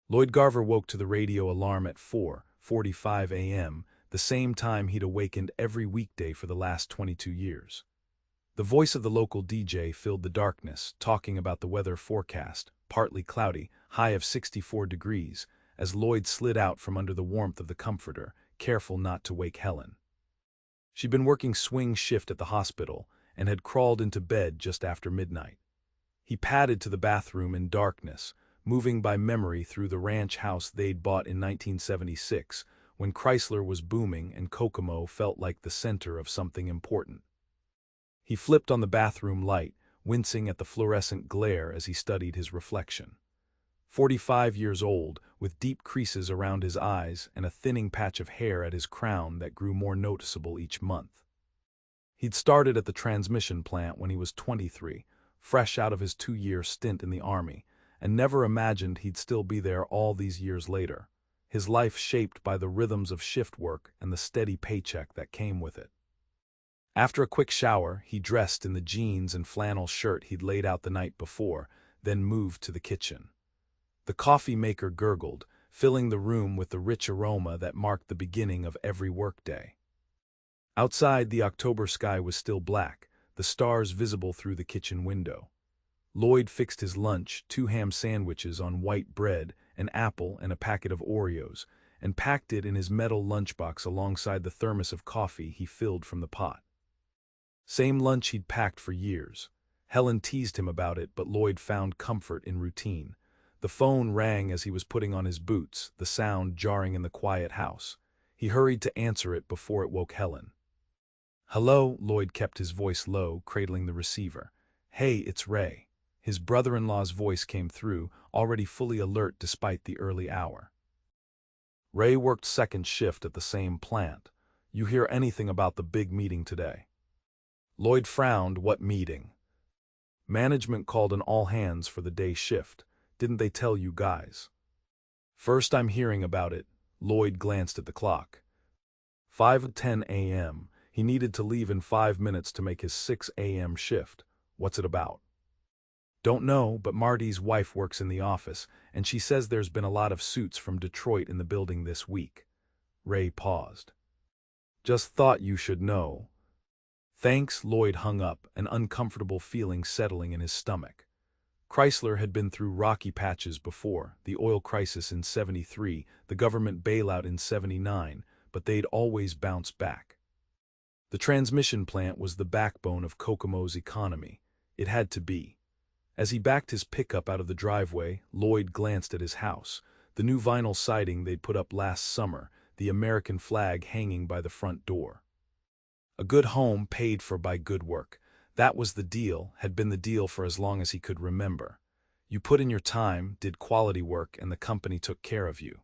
Lloyd Garver woke to the radio alarm at 4:45 a.m., the same time he'd awakened every weekday for the last 22 years. The voice of the local DJ filled the darkness, talking about the weather forecast, partly cloudy, high of 64 degrees, as Lloyd slid out from under the warmth of the comforter, careful not to wake Helen. She'd been working swing shift at the hospital and had crawled into bed just after midnight. He padded to the bathroom in darkness, moving by memory through the ranch house they'd bought in 1976, when Chrysler was booming and Kokomo felt like the center of something important. He flipped on the bathroom light, wincing at the fluorescent glare as he studied his reflection. 45 years old, with deep creases around his eyes and a thinning patch of hair at his crown that grew more noticeable each month. He'd started at the transmission plant when he was 23, fresh out of his 2-year stint in the Army, and never imagined he'd still be there all these years later, his life shaped by the rhythms of shift work and the steady paycheck that came with it. After a quick shower, he dressed in the jeans and flannel shirt he'd laid out the night before, then moved to the kitchen. The coffee maker gurgled, filling the room with the rich aroma that marked the beginning of every workday. Outside, the October sky was still black, the stars visible through the kitchen window. Lloyd fixed his lunch, 2 ham sandwiches on white bread, an apple and a packet of Oreos, and packed it in his metal lunchbox alongside the thermos of coffee he filled from the pot. Same lunch he'd packed for years. Helen teased him about it, but Lloyd found comfort in routine. The phone rang as he was putting on his boots, the sound jarring in the quiet house. He hurried to answer it before it woke Helen. "Hello," Lloyd kept his voice low, cradling the receiver. "Hey, it's Ray." His brother-in-law's voice came through, already fully alert despite the early hour. Ray worked second shift at the same plant. "You hear anything about the big meeting today?" Lloyd frowned. "What meeting?" "Management called an all-hands for the day shift. Didn't they tell you guys?" "First I'm hearing about it." Lloyd glanced at the clock. 5:10 a.m. He needed to leave in 5 minutes to make his 6 a.m. shift. "What's it about?" "Don't know, but Marty's wife works in the office, and she says there's been a lot of suits from Detroit in the building this week." Ray paused. "Just thought you should know." "Thanks." Lloyd hung up, an uncomfortable feeling settling in his stomach. Chrysler had been through rocky patches before, the oil crisis in '73, the government bailout in '79, but they'd always bounced back. The transmission plant was the backbone of Kokomo's economy. It had to be. As he backed his pickup out of the driveway, Lloyd glanced at his house, the new vinyl siding they'd put up last summer, the American flag hanging by the front door. A good home paid for by good work. That was the deal, had been the deal for as long as he could remember. You put in your time, did quality work, and the company took care of you.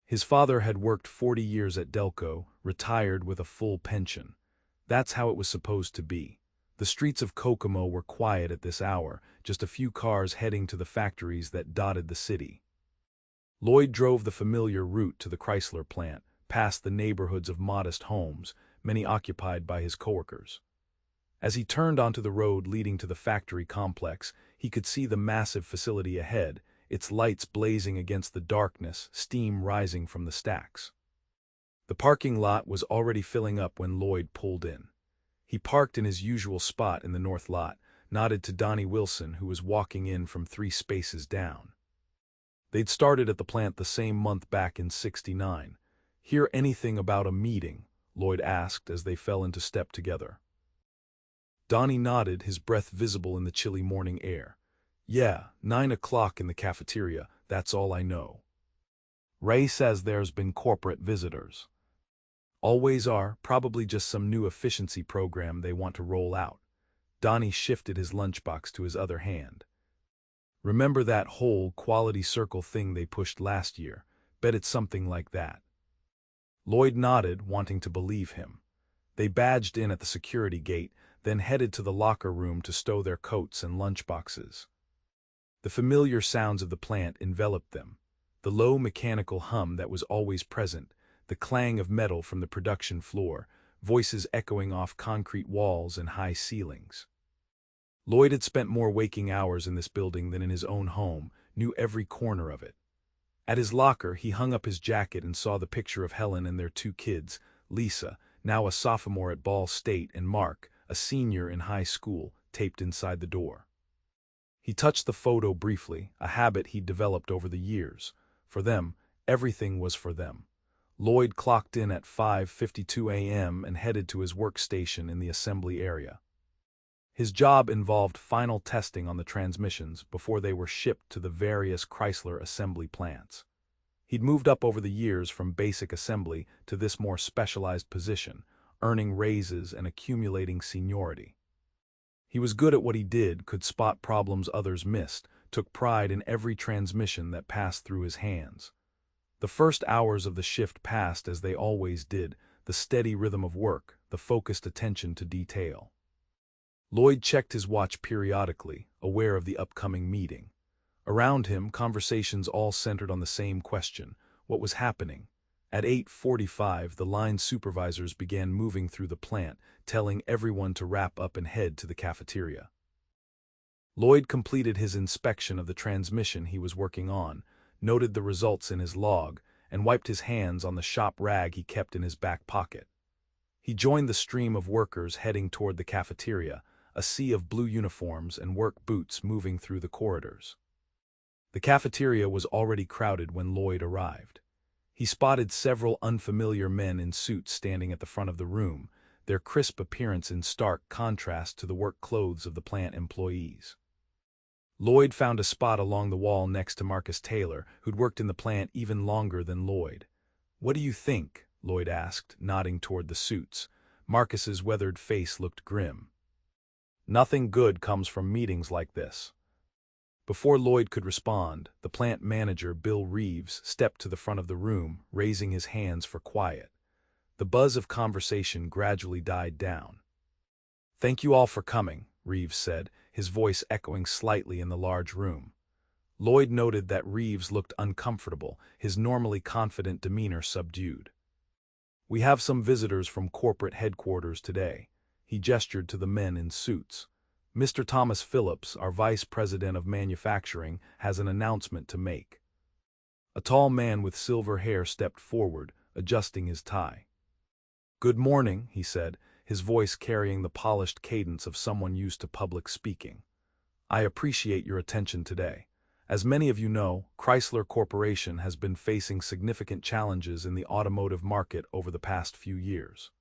His father had worked 40 years at Delco, retired with a full pension. That's how it was supposed to be. The streets of Kokomo were quiet at this hour, just a few cars heading to the factories that dotted the city. Lloyd drove the familiar route to the Chrysler plant, past the neighborhoods of modest homes, many occupied by his coworkers. As he turned onto the road leading to the factory complex, he could see the massive facility ahead, its lights blazing against the darkness, steam rising from the stacks. The parking lot was already filling up when Lloyd pulled in. He parked in his usual spot in the north lot, nodded to Donnie Wilson, who was walking in from 3 spaces down. They'd started at the plant the same month back in '69. "Hear anything about a meeting?" Lloyd asked as they fell into step together. Donnie nodded, his breath visible in the chilly morning air. "Yeah, 9 o'clock in the cafeteria, that's all I know." "Ray says there's been corporate visitors." "Always are, probably just some new efficiency program they want to roll out." Donnie shifted his lunchbox to his other hand. "Remember that whole quality circle thing they pushed last year? Bet it's something like that." Lloyd nodded, wanting to believe him. They badged in at the security gate, then headed to the locker room to stow their coats and lunchboxes. The familiar sounds of the plant enveloped them. The low mechanical hum that was always present, the clang of metal from the production floor, voices echoing off concrete walls and high ceilings. Lloyd had spent more waking hours in this building than in his own home, knew every corner of it. At his locker, he hung up his jacket and saw the picture of Helen and their two kids, Lisa, now a sophomore at Ball State, and Mark, a senior in high school, taped inside the door. He touched the photo briefly, a habit he'd developed over the years. For them, everything was for them. Lloyd clocked in at 5:52 a.m. and headed to his workstation in the assembly area. His job involved final testing on the transmissions before they were shipped to the various Chrysler assembly plants. He'd moved up over the years from basic assembly to this more specialized position, earning raises and accumulating seniority. He was good at what he did, could spot problems others missed, took pride in every transmission that passed through his hands. The first hours of the shift passed as they always did, the steady rhythm of work, the focused attention to detail. Lloyd checked his watch periodically, aware of the upcoming meeting. Around him, conversations all centered on the same question: what was happening? At 8:45, the line supervisors began moving through the plant, telling everyone to wrap up and head to the cafeteria. Lloyd completed his inspection of the transmission he was working on, noted the results in his log, and wiped his hands on the shop rag he kept in his back pocket. He joined the stream of workers heading toward the cafeteria, a sea of blue uniforms and work boots moving through the corridors. The cafeteria was already crowded when Lloyd arrived. He spotted several unfamiliar men in suits standing at the front of the room, their crisp appearance in stark contrast to the work clothes of the plant employees. Lloyd found a spot along the wall next to Marcus Taylor, who'd worked in the plant even longer than Lloyd. "What do you think?" Lloyd asked, nodding toward the suits. Marcus's weathered face looked grim. "Nothing good comes from meetings like this." Before Lloyd could respond, the plant manager, Bill Reeves, stepped to the front of the room, raising his hands for quiet. The buzz of conversation gradually died down. "Thank you all for coming," Reeves said, his voice echoing slightly in the large room. Lloyd noted that Reeves looked uncomfortable, his normally confident demeanor subdued. "We have some visitors from corporate headquarters today." He gestured to the men in suits. "Mr. Thomas Phillips, our Vice President of Manufacturing, has an announcement to make." A tall man with silver hair stepped forward, adjusting his tie. "Good morning," he said, his voice carrying the polished cadence of someone used to public speaking. "I appreciate your attention today. As many of you know, Chrysler Corporation has been facing significant challenges in the automotive market over the past few years.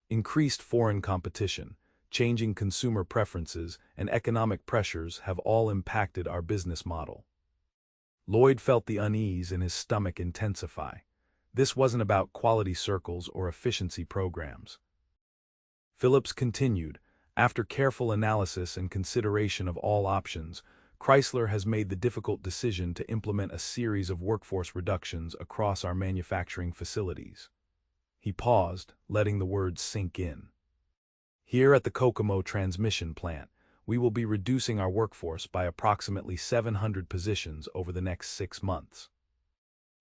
Increased foreign competition, changing consumer preferences, and economic pressures have all impacted our business model." Lloyd felt the unease in his stomach intensify. This wasn't about quality circles or efficiency programs. Phillips continued, "After careful analysis and consideration of all options, Chrysler has made the difficult decision to implement a series of workforce reductions across our manufacturing facilities." He paused, letting the words sink in. "Here at the Kokomo transmission plant, we will be reducing our workforce by approximately 700 positions over the next 6 months.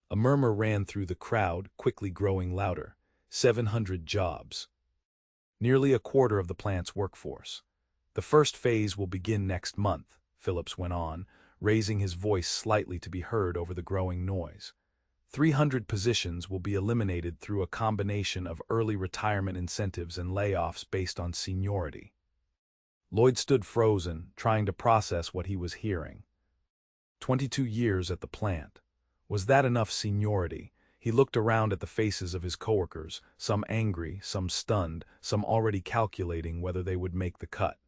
A murmur ran through the crowd, quickly growing louder. 700 jobs. Nearly a quarter of the plant's workforce. "The first phase will begin next month," Phillips went on, raising his voice slightly to be heard over the growing noise. 300 positions will be eliminated through a combination of early retirement incentives and layoffs based on seniority. Lloyd stood frozen, trying to process what he was hearing. 22 years at the plant. Was that enough seniority? He looked around at the faces of his coworkers, some angry, some stunned, some already calculating whether they would make the cut.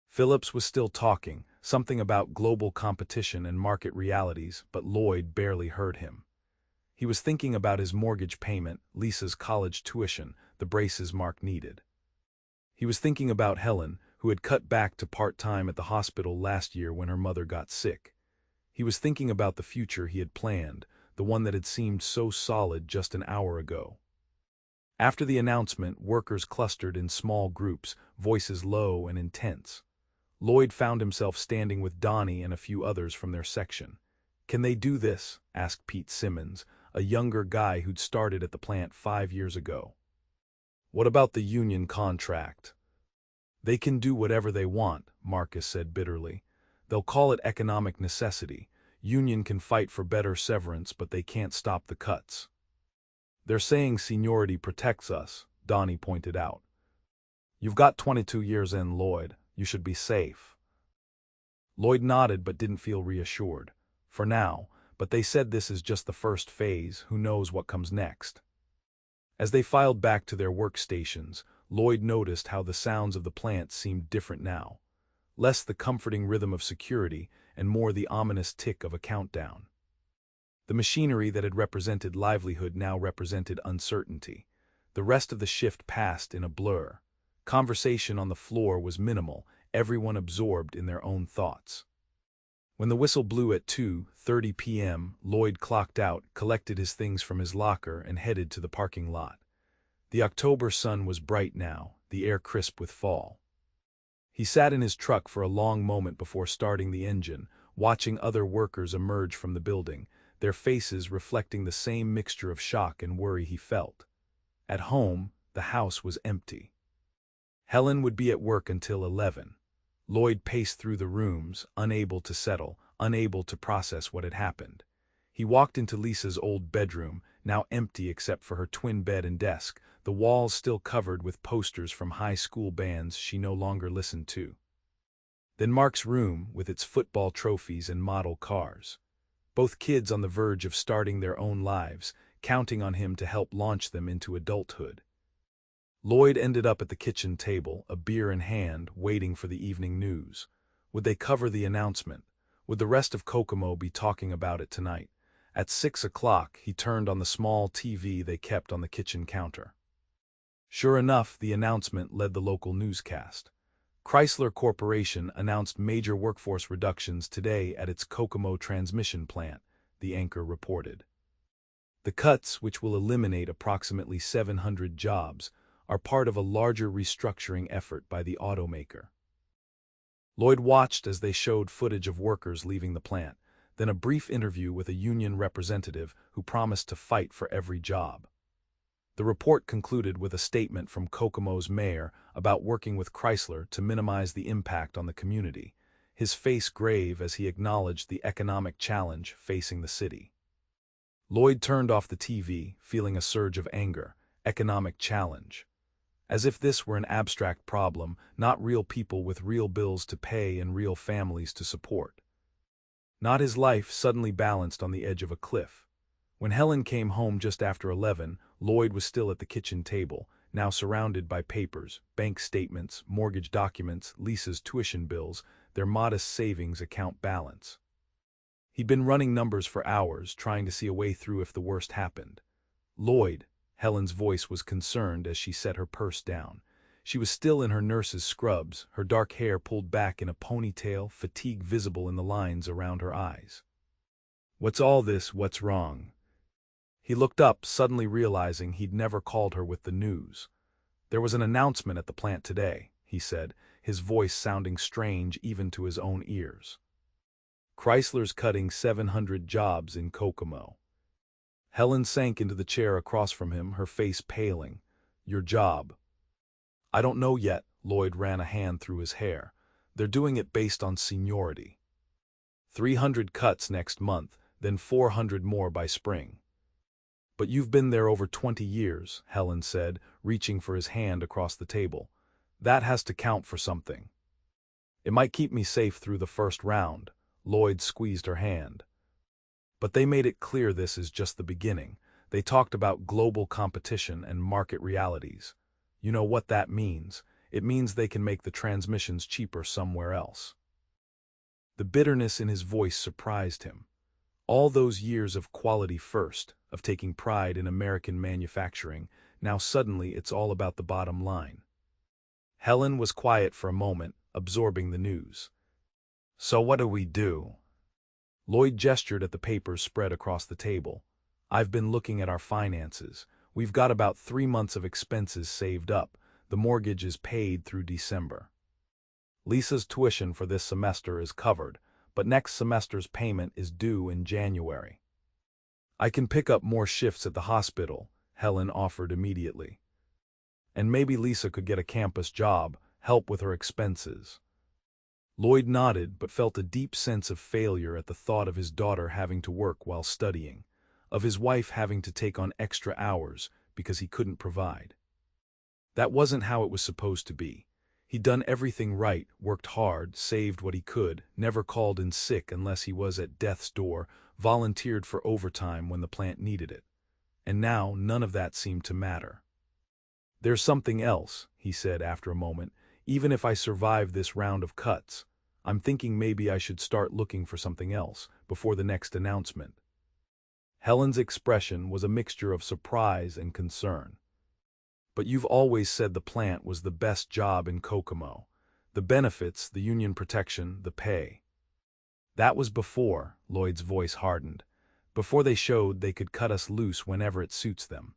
Phillips was still talking, something about global competition and market realities, but Lloyd barely heard him. He was thinking about his mortgage payment, Lisa's college tuition, the braces Mark needed. He was thinking about Helen, who had cut back to part-time at the hospital last year when her mother got sick. He was thinking about the future he had planned, the one that had seemed so solid just an hour ago. After the announcement, workers clustered in small groups, voices low and intense. Lloyd found himself standing with Donnie and a few others from their section. "Can they do this?" asked Pete Simmons, a younger guy who'd started at the plant 5 years ago. "What about the union contract?" "They can do whatever they want," Marcus said bitterly. "They'll call it economic necessity. Union can fight for better severance, but they can't stop the cuts. They're saying seniority protects us, Donnie pointed out. You've got 22 years in, Lloyd. You should be safe. Lloyd nodded but didn't feel reassured. For now, but they said this is just the first phase, who knows what comes next. As they filed back to their workstations, Lloyd noticed how the sounds of the plant seemed different now. Less the comforting rhythm of security and more the ominous tick of a countdown. The machinery that had represented livelihood now represented uncertainty. The rest of the shift passed in a blur. Conversation on the floor was minimal, everyone absorbed in their own thoughts. When the whistle blew at 2:30 p.m., Lloyd clocked out, collected his things from his locker, and headed to the parking lot. The October sun was bright now, the air crisp with fall. He sat in his truck for a long moment before starting the engine, watching other workers emerge from the building, their faces reflecting the same mixture of shock and worry he felt. At home, the house was empty. Helen would be at work until 11. Lloyd paced through the rooms, unable to settle, unable to process what had happened. He walked into Lisa's old bedroom, now empty except for her twin bed and desk, the walls still covered with posters from high school bands she no longer listened to. Then Mark's room, with its football trophies and model cars. Both kids on the verge of starting their own lives, counting on him to help launch them into adulthood. Lloyd ended up at the kitchen table, a beer in hand, waiting for the evening news. Would they cover the announcement? Would the rest of Kokomo be talking about it tonight? At 6 o'clock, he turned on the small TV they kept on the kitchen counter. Sure enough, the announcement led the local newscast. Chrysler Corporation announced major workforce reductions today at its Kokomo transmission plant, the anchor reported. The cuts, which will eliminate approximately 700 jobs, are part of a larger restructuring effort by the automaker. Lloyd watched as they showed footage of workers leaving the plant, then a brief interview with a union representative who promised to fight for every job. The report concluded with a statement from Kokomo's mayor about working with Chrysler to minimize the impact on the community, his face grave as he acknowledged the economic challenge facing the city. Lloyd turned off the TV, feeling a surge of anger. Economic challenge. As if this were an abstract problem, not real people with real bills to pay and real families to support. Not his life suddenly balanced on the edge of a cliff. When Helen came home just after 11, Lloyd was still at the kitchen table, now surrounded by papers, bank statements, mortgage documents, Lisa's tuition bills, their modest savings account balance. He'd been running numbers for hours, trying to see a way through if the worst happened. Lloyd, Helen's voice was concerned as she set her purse down. She was still in her nurse's scrubs, her dark hair pulled back in a ponytail, fatigue visible in the lines around her eyes. "What's all this? What's wrong?" He looked up, suddenly realizing he'd never called her with the news. "There was an announcement at the plant today," he said, his voice sounding strange even to his own ears. "Chrysler's cutting 700 jobs in Kokomo." Helen sank into the chair across from him, her face paling. "Your job?" "I don't know yet," Lloyd ran a hand through his hair. "They're doing it based on seniority. 300 cuts next month, then 400 more by spring." "But you've been there over 20 years, Helen said, reaching for his hand across the table. "That has to count for something." "It might keep me safe through the first round." Lloyd squeezed her hand. "But they made it clear this is just the beginning. They talked about global competition and market realities. You know what that means. It means they can make the transmissions cheaper somewhere else." The bitterness in his voice surprised him. All those years of quality first, of taking pride in American manufacturing, now suddenly it's all about the bottom line. Helen was quiet for a moment, absorbing the news. "So what do we do?" Lloyd gestured at the papers spread across the table. "I've been looking at our finances. We've got about 3 months of expenses saved up. The mortgage is paid through December. Lisa's tuition for this semester is covered, but next semester's payment is due in January. I can pick up more shifts at the hospital," Helen offered immediately. "And maybe Lisa could get a campus job, help with her expenses." Lloyd nodded but felt a deep sense of failure at the thought of his daughter having to work while studying, of his wife having to take on extra hours because he couldn't provide. That wasn't how it was supposed to be. He'd done everything right, worked hard, saved what he could, never called in sick unless he was at death's door, volunteered for overtime when the plant needed it. And now none of that seemed to matter. "There's something else," he said after a moment. "Even if I survive this round of cuts, I'm thinking maybe I should start looking for something else before the next announcement." Helen's expression was a mixture of surprise and concern. "But you've always said the plant was the best job in Kokomo. The benefits, the union protection, the pay." "That was before," Lloyd's voice hardened. "Before they showed they could cut us loose whenever it suits them.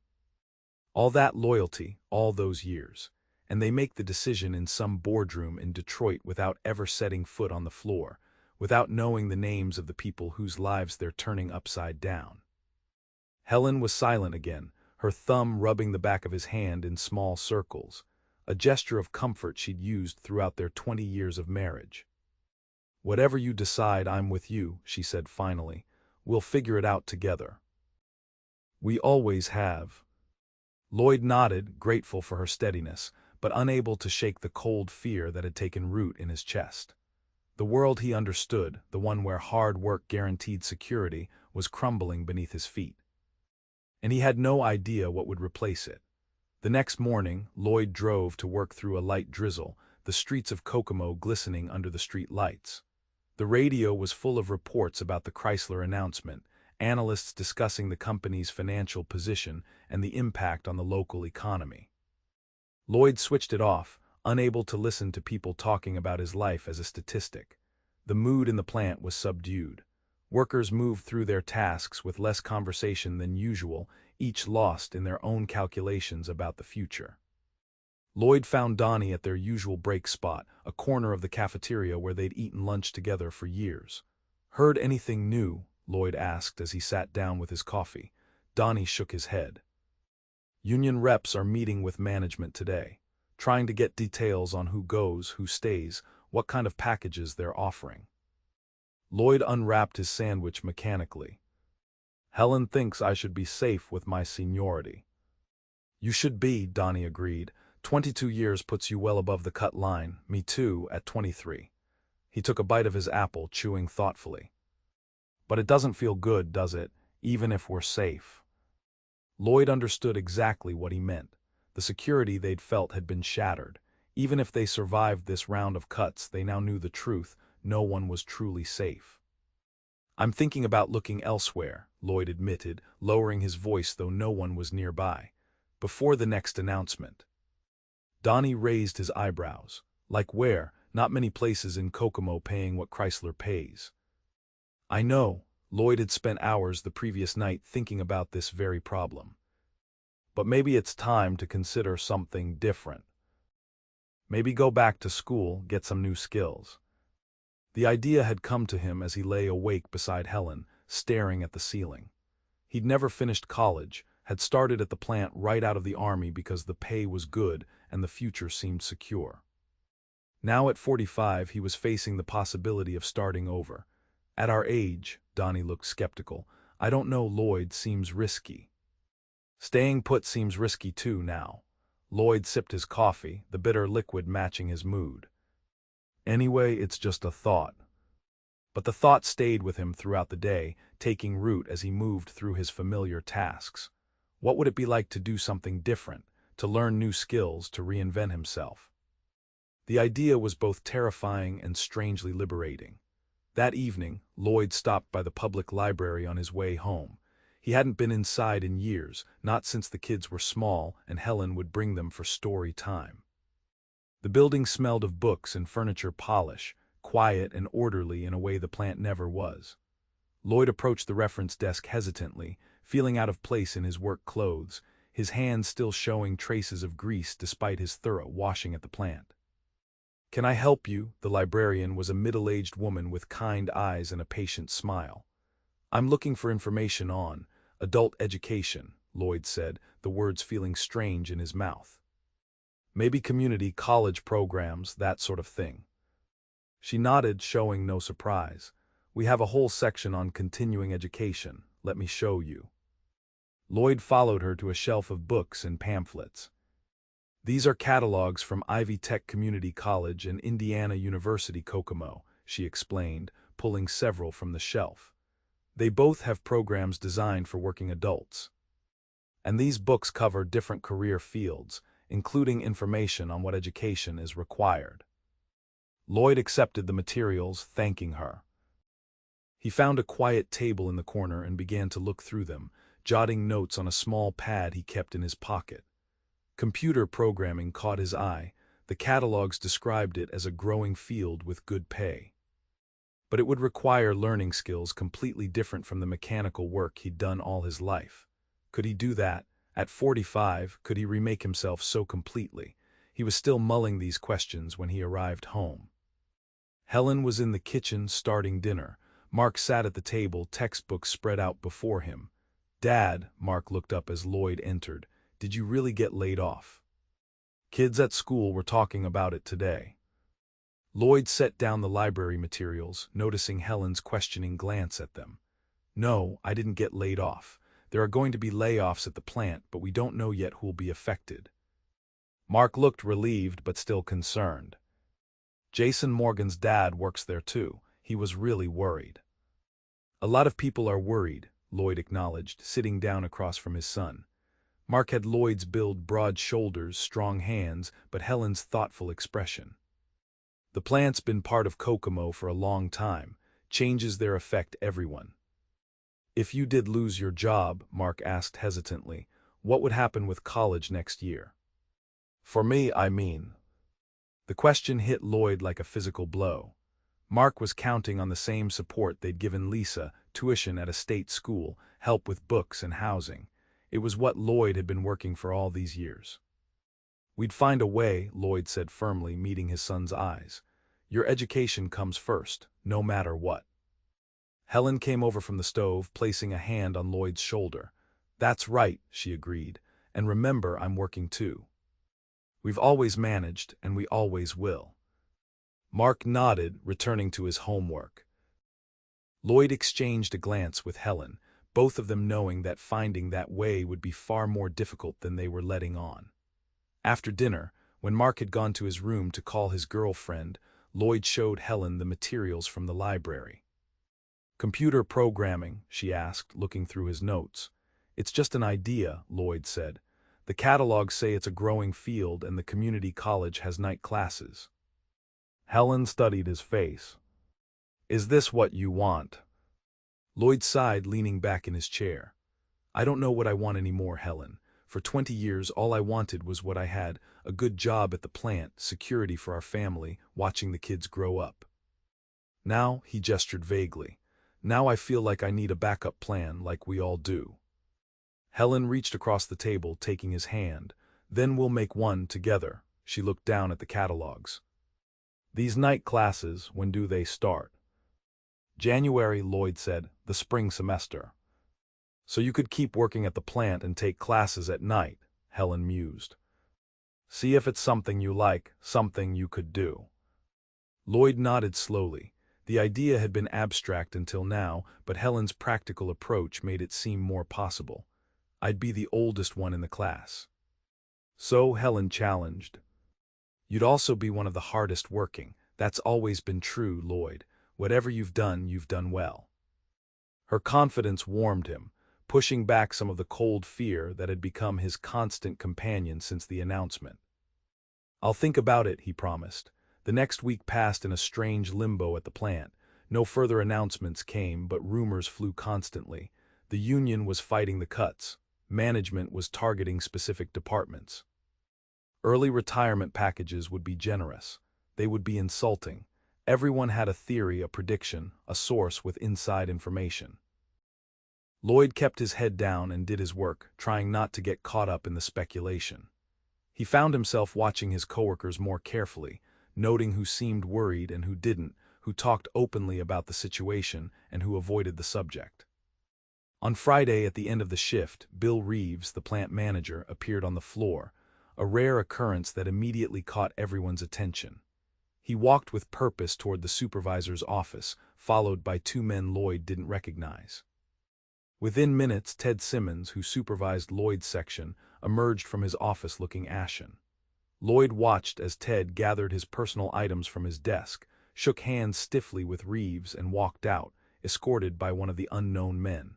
All that loyalty, all those years. And they make the decision in some boardroom in Detroit without ever setting foot on the floor, without knowing the names of the people whose lives they're turning upside down." Helen was silent again, her thumb rubbing the back of his hand in small circles, a gesture of comfort she'd used throughout their 20 years of marriage. "Whatever you decide, I'm with you," she said finally. "We'll figure it out together." "We always have." Lloyd nodded, grateful for her steadiness, but unable to shake the cold fear that had taken root in his chest. The world he understood, the one where hard work guaranteed security, was crumbling beneath his feet. And he had no idea what would replace it. The next morning, Lloyd drove to work through a light drizzle, the streets of Kokomo glistening under the street lights. The radio was full of reports about the Chrysler announcement, analysts discussing the company's financial position and the impact on the local economy. Lloyd switched it off, unable to listen to people talking about his life as a statistic. The mood in the plant was subdued. Workers moved through their tasks with less conversation than usual, each lost in their own calculations about the future. Lloyd found Donnie at their usual break spot, a corner of the cafeteria where they'd eaten lunch together for years. "Heard anything new?" Lloyd asked as he sat down with his coffee. Donnie shook his head. "Union reps are meeting with management today, trying to get details on who goes, who stays, what kind of packages they're offering." Lloyd unwrapped his sandwich mechanically. "Helen thinks I should be safe with my seniority." "You should be," Donnie agreed. 22 years puts you well above the cut line. Me too, at 23. He took a bite of his apple, chewing thoughtfully. "But it doesn't feel good, does it, even if we're safe?" Lloyd understood exactly what he meant. The security they'd felt had been shattered. Even if they survived this round of cuts, they now knew the truth. No one was truly safe. "I'm thinking about looking elsewhere," Lloyd admitted, lowering his voice though no one was nearby. "Before the next announcement." Donnie raised his eyebrows. "Like where? Not many places in Kokomo paying what Chrysler pays." "I know." Lloyd had spent hours the previous night thinking about this very problem. "But maybe it's time to consider something different. Maybe go back to school, get some new skills." The idea had come to him as he lay awake beside Helen, staring at the ceiling. He'd never finished college, had started at the plant right out of the army because the pay was good and the future seemed secure. Now at 45, he was facing the possibility of starting over. "At our age," Donnie looked skeptical, "I don't know, Lloyd, seems risky." "Staying put seems risky too now." Lloyd sipped his coffee, the bitter liquid matching his mood. "Anyway, it's just a thought." But the thought stayed with him throughout the day, taking root as he moved through his familiar tasks. What would it be like to do something different, to learn new skills, to reinvent himself? The idea was both terrifying and strangely liberating. That evening, Lloyd stopped by the public library on his way home. He hadn't been inside in years, not since the kids were small and Helen would bring them for story time. The building smelled of books and furniture polish, quiet and orderly in a way the plant never was. Lloyd approached the reference desk hesitantly, feeling out of place in his work clothes, his hands still showing traces of grease despite his thorough washing at the plant. "Can I help you?" The librarian was a middle-aged woman with kind eyes and a patient smile. "I'm looking for information on adult education," Lloyd said, the words feeling strange in his mouth. "Maybe community college programs, that sort of thing." She nodded, showing no surprise. We have a whole section on continuing education. Let me show you. Lloyd followed her to a shelf of books and pamphlets. These are catalogs from Ivy Tech Community College and Indiana University Kokomo, she explained, pulling several from the shelf. They both have programs designed for working adults. And these books cover different career fields, including information on what education is required. Lloyd accepted the materials, thanking her. He found a quiet table in the corner and began to look through them, jotting notes on a small pad he kept in his pocket. Computer programming caught his eye. The catalogs described it as a growing field with good pay. But it would require learning skills completely different from the mechanical work he'd done all his life. Could he do that? At 45, could he remake himself so completely? He was still mulling these questions when he arrived home. Helen was in the kitchen starting dinner. Mark sat at the table, textbooks spread out before him. "Dad," Mark looked up as Lloyd entered, "did you really get laid off? Kids at school were talking about it today." Lloyd set down the library materials, noticing Helen's questioning glance at them. "No, I didn't get laid off. There are going to be layoffs at the plant, but we don't know yet who'll be affected." Mark looked relieved but still concerned. Jason Morgan's dad works there too. He was really worried. "A lot of people are worried," Lloyd acknowledged, sitting down across from his son. Mark had Lloyd's build, broad shoulders, strong hands, but Helen's thoughtful expression. "The plant's been part of Kokomo for a long time. Changes there affect everyone." "If you did lose your job," Mark asked hesitantly, "what would happen with college next year?" "For me, I mean." The question hit Lloyd like a physical blow. Mark was counting on the same support they'd given Lisa, tuition at a state school, help with books and housing. It was what Lloyd had been working for all these years. "We'd find a way," Lloyd said firmly, meeting his son's eyes. "Your education comes first, no matter what." Helen came over from the stove, placing a hand on Lloyd's shoulder. "That's right," she agreed. "And remember, I'm working too. We've always managed, and we always will." Mark nodded, returning to his homework. Lloyd exchanged a glance with Helen, both of them knowing that finding that way would be far more difficult than they were letting on. After dinner, when Mark had gone to his room to call his girlfriend, Lloyd showed Helen the materials from the library. "Computer programming?" she asked, looking through his notes. "It's just an idea," Lloyd said. "The catalogs say it's a growing field and the community college has night classes." Helen studied his face. "Is this what you want?" Lloyd sighed, leaning back in his chair. "I don't know what I want anymore, Helen. For 20 years, all I wanted was what I had, a good job at the plant, security for our family, watching the kids grow up. Now," he gestured vaguely, "now I feel like I need a backup plan, like we all do." Helen reached across the table, taking his hand. "Then we'll make one together." She looked down at the catalogs. "These night classes, when do they start?" "January," Lloyd said, "the spring semester." "So you could keep working at the plant and take classes at night," Helen mused. "See if it's something you like, something you could do." Lloyd nodded slowly. The idea had been abstract until now, but Helen's practical approach made it seem more possible. "I'd be the oldest one in the class." "So," Helen challenged. "You'd also be one of the hardest working. That's always been true, Lloyd. Whatever you've done well." Her confidence warmed him, pushing back some of the cold fear that had become his constant companion since the announcement. "I'll think about it," he promised. The next week passed in a strange limbo at the plant. No further announcements came, but rumors flew constantly. The union was fighting the cuts. Management was targeting specific departments. Early retirement packages would be generous. They would be insulting. Everyone had a theory, a prediction, a source with inside information. Lloyd kept his head down and did his work, trying not to get caught up in the speculation. He found himself watching his coworkers more carefully, noting who seemed worried and who didn't, who talked openly about the situation and who avoided the subject. On Friday, at the end of the shift, Bill Reeves, the plant manager, appeared on the floor, a rare occurrence that immediately caught everyone's attention. He walked with purpose toward the supervisor's office, followed by two men Lloyd didn't recognize. Within minutes, Ted Simmons, who supervised Lloyd's section, emerged from his office looking ashen. Lloyd watched as Ted gathered his personal items from his desk, shook hands stiffly with Reeves, and walked out, escorted by one of the unknown men.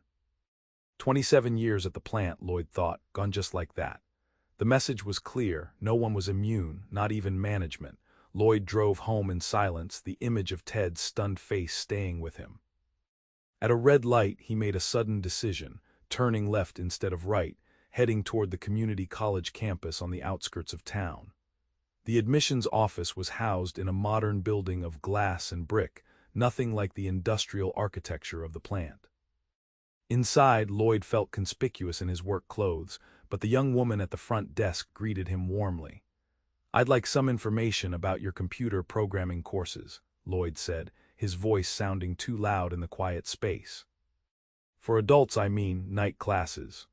27 years at the plant, Lloyd thought, gone just like that. The message was clear: no one was immune, not even management. Lloyd drove home in silence, the image of Ted's stunned face staying with him. At a red light, he made a sudden decision, turning left instead of right, heading toward the community college campus on the outskirts of town. The admissions office was housed in a modern building of glass and brick, nothing like the industrial architecture of the plant. Inside, Lloyd felt conspicuous in his work clothes, but the young woman at the front desk greeted him warmly. "I'd like some information about your computer programming courses," Lloyd said, his voice sounding too loud in the quiet space. "For adults, I mean, night classes."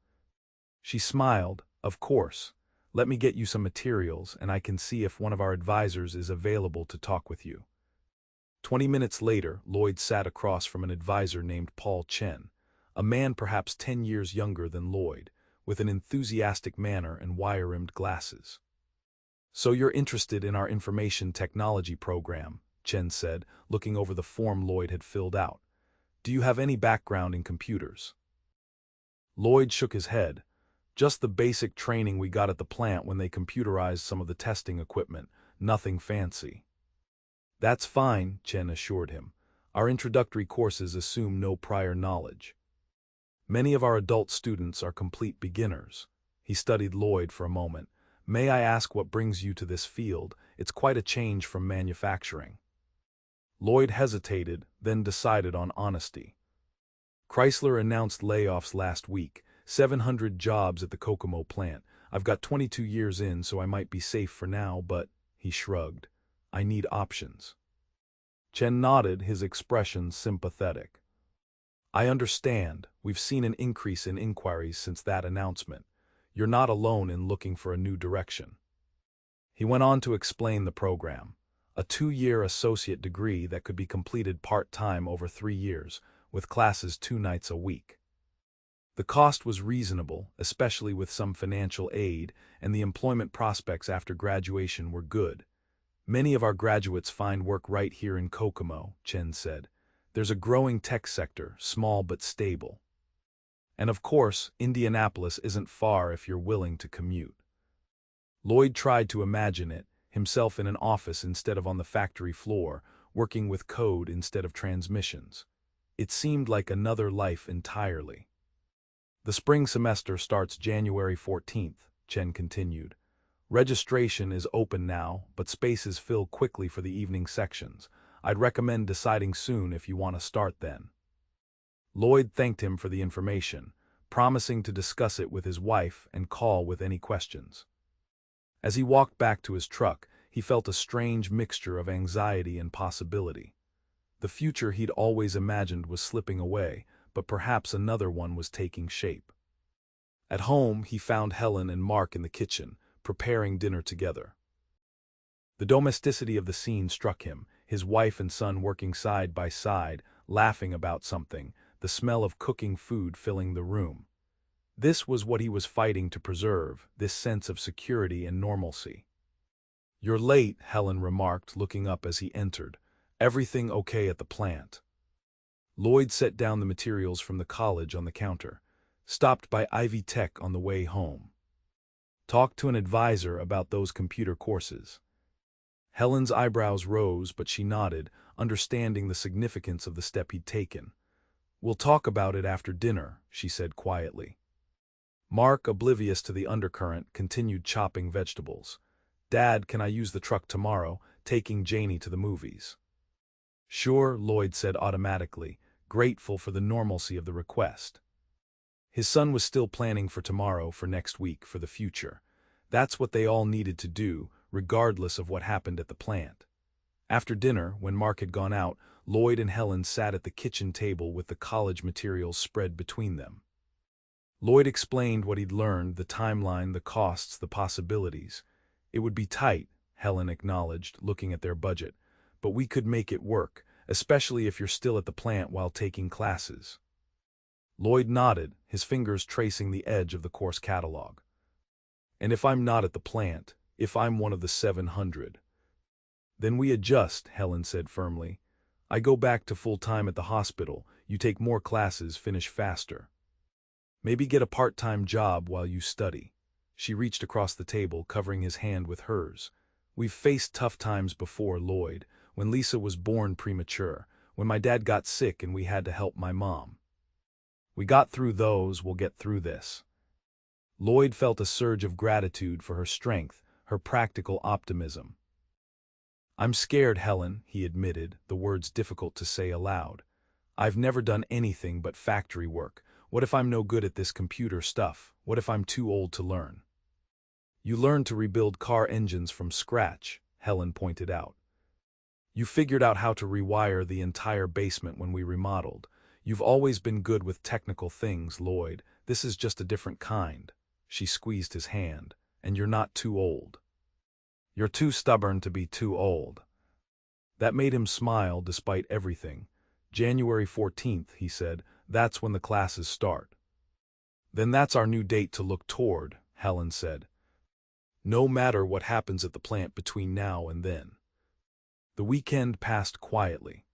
She smiled. "Of course. Let me get you some materials, and I can see if one of our advisors is available to talk with you." 20 minutes later, Lloyd sat across from an advisor named Paul Chen, a man perhaps 10 years younger than Lloyd, with an enthusiastic manner and wire-rimmed glasses. "So you're interested in our information technology program," Chen said, looking over the form Lloyd had filled out. "Do you have any background in computers?" Lloyd shook his head. "Just the basic training we got at the plant when they computerized some of the testing equipment, nothing fancy." "That's fine," Chen assured him. "Our introductory courses assume no prior knowledge. Many of our adult students are complete beginners." He studied Lloyd for a moment. "May I ask what brings you to this field? It's quite a change from manufacturing." Lloyd hesitated, then decided on honesty. "Chrysler announced layoffs last week, 700 jobs at the Kokomo plant. I've got 22 years in, so I might be safe for now, but," he shrugged, "I need options." Chen nodded, his expression sympathetic. "I understand. We've seen an increase in inquiries since that announcement. You're not alone in looking for a new direction." He went on to explain the program. A 2-year associate degree that could be completed part-time over 3 years, with classes 2 nights a week. The cost was reasonable, especially with some financial aid, and the employment prospects after graduation were good. "Many of our graduates find work right here in Kokomo," Chen said. "There's a growing tech sector, small but stable. And of course, Indianapolis isn't far if you're willing to commute." Lloyd tried to imagine it, himself in an office instead of on the factory floor, working with code instead of transmissions. It seemed like another life entirely. "The spring semester starts January 14th, Chen continued. "Registration is open now, but spaces fill quickly for the evening sections. I'd recommend deciding soon if you want to start then." Lloyd thanked him for the information, promising to discuss it with his wife and call with any questions. As he walked back to his truck, he felt a strange mixture of anxiety and possibility. The future he'd always imagined was slipping away, but perhaps another one was taking shape. At home, he found Helen and Mark in the kitchen, preparing dinner together. The domesticity of the scene struck him, his wife and son working side by side, laughing about something, the smell of cooking food filling the room. This was what he was fighting to preserve, this sense of security and normalcy. "You're late," Helen remarked, looking up as he entered. "Everything okay at the plant?" Lloyd set down the materials from the college on the counter. "Stopped by Ivy Tech on the way home. Talked to an advisor about those computer courses." Helen's eyebrows rose, but she nodded, understanding the significance of the step he'd taken. "We'll talk about it after dinner," she said quietly. Mark, oblivious to the undercurrent, continued chopping vegetables. "Dad, can I use the truck tomorrow, taking Janie to the movies?" "Sure," Lloyd said automatically, grateful for the normalcy of the request. His son was still planning for tomorrow, for next week, for the future. That's what they all needed to do, regardless of what happened at the plant. After dinner, when Mark had gone out, Lloyd and Helen sat at the kitchen table with the college materials spread between them. Lloyd explained what he'd learned, the timeline, the costs, the possibilities. It would be tight, Helen acknowledged, looking at their budget, but we could make it work, especially if you're still at the plant while taking classes." Lloyd nodded, his fingers tracing the edge of the course catalog. "And if I'm not at the plant, if I'm one of the 700? "Then we adjust," Helen said firmly. "I go back to full-time at the hospital, you take more classes, finish faster. Maybe get a part-time job while you study." She reached across the table, covering his hand with hers. "We've faced tough times before, Lloyd, when Lisa was born premature, when my dad got sick and we had to help my mom. We got through those, we'll get through this." Lloyd felt a surge of gratitude for her strength, her practical optimism. "I'm scared, Helen," he admitted, the words difficult to say aloud. "I've never done anything but factory work. What if I'm no good at this computer stuff? What if I'm too old to learn?" "You learned to rebuild car engines from scratch," Helen pointed out. "You figured out how to rewire the entire basement when we remodeled. You've always been good with technical things, Lloyd. This is just a different kind." She squeezed his hand. "And you're not too old. You're too stubborn to be too old." That made him smile despite everything. "January 14th, he said. "That's when the classes start." "Then that's our new date to look toward," Helen said. "No matter what happens at the plant between now and then." The weekend passed quietly.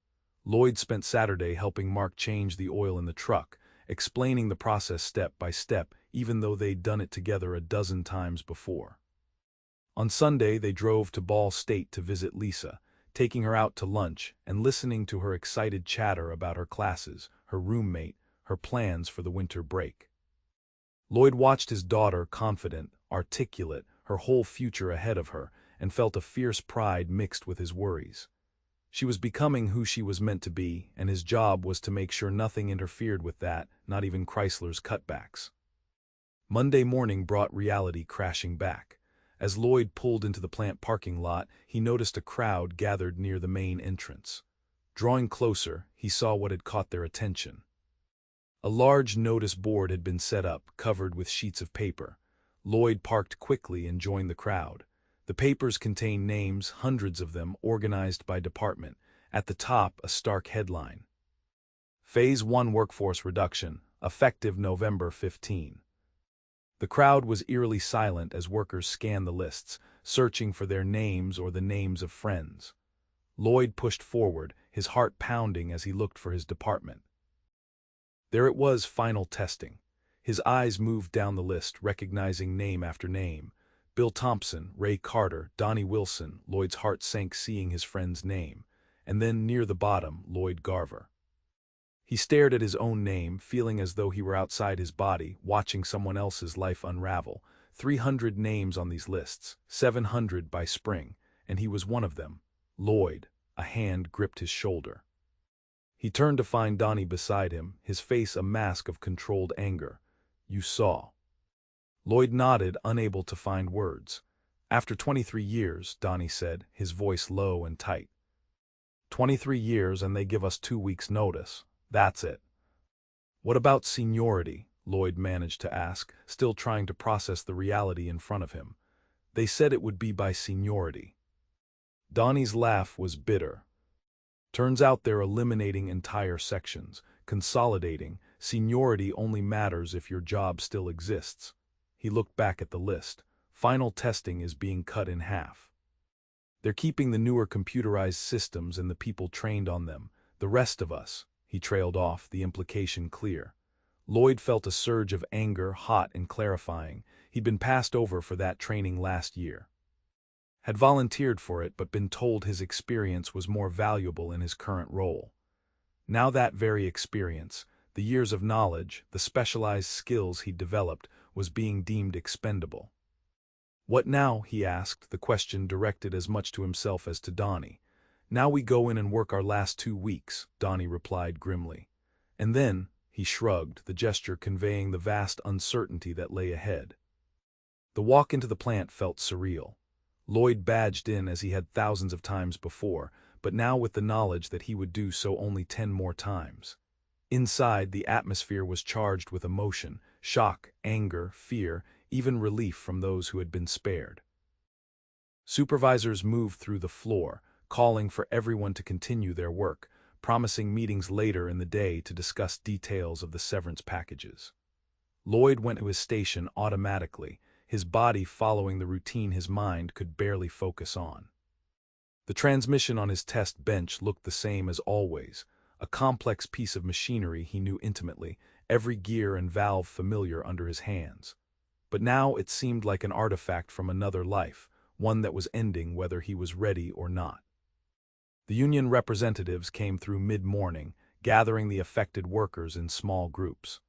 Lloyd spent Saturday helping Mark change the oil in the truck, explaining the process step by step, even though they'd done it together a dozen times before. On Sunday, they drove to Ball State to visit Lisa, taking her out to lunch and listening to her excited chatter about her classes, her roommate, her plans for the winter break. Lloyd watched his daughter, confident, articulate, her whole future ahead of her, and felt a fierce pride mixed with his worries. She was becoming who she was meant to be, and his job was to make sure nothing interfered with that, not even Chrysler's cutbacks. Monday morning brought reality crashing back. As Lloyd pulled into the plant parking lot, he noticed a crowd gathered near the main entrance. Drawing closer, he saw what had caught their attention. A large notice board had been set up, covered with sheets of paper. Lloyd parked quickly and joined the crowd. The papers contained names, hundreds of them, organized by department. At the top, a stark headline: Phase 1 Workforce Reduction, effective November 15. The crowd was eerily silent as workers scanned the lists, searching for their names or the names of friends. Lloyd pushed forward, his heart pounding as he looked for his department. There it was, final testing. His eyes moved down the list, recognizing name after name. Bill Thompson, Ray Carter, Donnie Wilson. Lloyd's heart sank seeing his friend's name. And then, near the bottom, Lloyd Garver. He stared at his own name, feeling as though he were outside his body, watching someone else's life unravel. 300 names on these lists, 700 by spring, and he was one of them. Lloyd. A hand gripped his shoulder. He turned to find Donnie beside him, his face a mask of controlled anger. "You saw." Lloyd nodded, unable to find words. "After 23 years, Donnie said, his voice low and tight. 23 years and they give us 2 weeks' notice. That's it." "What about seniority?" Lloyd managed to ask, still trying to process the reality in front of him. "They said it would be by seniority." Donnie's laugh was bitter. "Turns out they're eliminating entire sections, consolidating. Seniority only matters if your job still exists." He looked back at the list. "Final testing is being cut in half. They're keeping the newer computerized systems and the people trained on them. The rest of us," he trailed off, the implication clear. Lloyd felt a surge of anger, hot and clarifying. He'd been passed over for that training last year. Had volunteered for it but been told his experience was more valuable in his current role. Now that very experience, the years of knowledge, the specialized skills he'd developed, was being deemed expendable. "What now?" he asked, the question directed as much to himself as to Donnie. "Now we go in and work our last 2 weeks," Donnie replied grimly. "And then," he shrugged, the gesture conveying the vast uncertainty that lay ahead. The walk into the plant felt surreal. Lloyd badged in as he had thousands of times before, but now with the knowledge that he would do so only 10 more times. Inside, the atmosphere was charged with emotion, shock, anger, fear, even relief from those who had been spared. Supervisors moved through the floor, calling for everyone to continue their work, promising meetings later in the day to discuss details of the severance packages. Lloyd went to his station automatically, his body following the routine his mind could barely focus on. The transmission on his test bench looked the same as always, a complex piece of machinery he knew intimately, every gear and valve familiar under his hands. But now it seemed like an artifact from another life, one that was ending whether he was ready or not. The union representatives came through mid-morning, gathering the affected workers in small groups.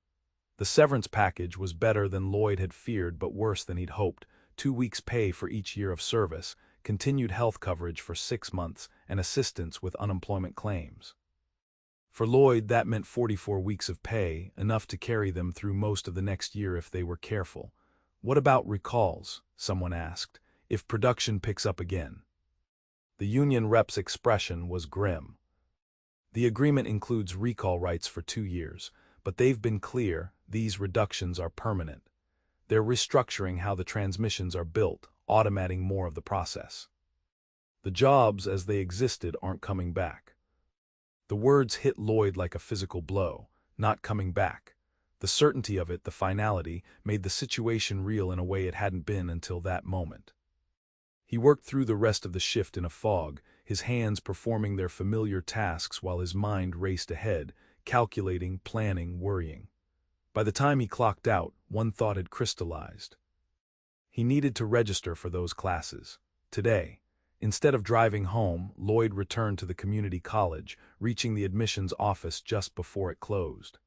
The severance package was better than Lloyd had feared but worse than he'd hoped: 2 weeks' pay for each year of service, continued health coverage for 6 months, and assistance with unemployment claims. For Lloyd, that meant 44 weeks of pay, enough to carry them through most of the next year if they were careful. What about recalls? Someone asked. If production picks up again? The union rep's expression was grim. The agreement includes recall rights for 2 years, but they've been clear, these reductions are permanent. They're restructuring how the transmissions are built, automating more of the process. The jobs as they existed aren't coming back. The words hit Lloyd like a physical blow. Not coming back. The certainty of it, the finality, made the situation real in a way it hadn't been until that moment. He worked through the rest of the shift in a fog, his hands performing their familiar tasks while his mind raced ahead, calculating, planning, worrying. By the time he clocked out, one thought had crystallized. He needed to register for those classes. Today. Instead of driving home, Lloyd returned to the community college, reaching the admissions office just before it closed.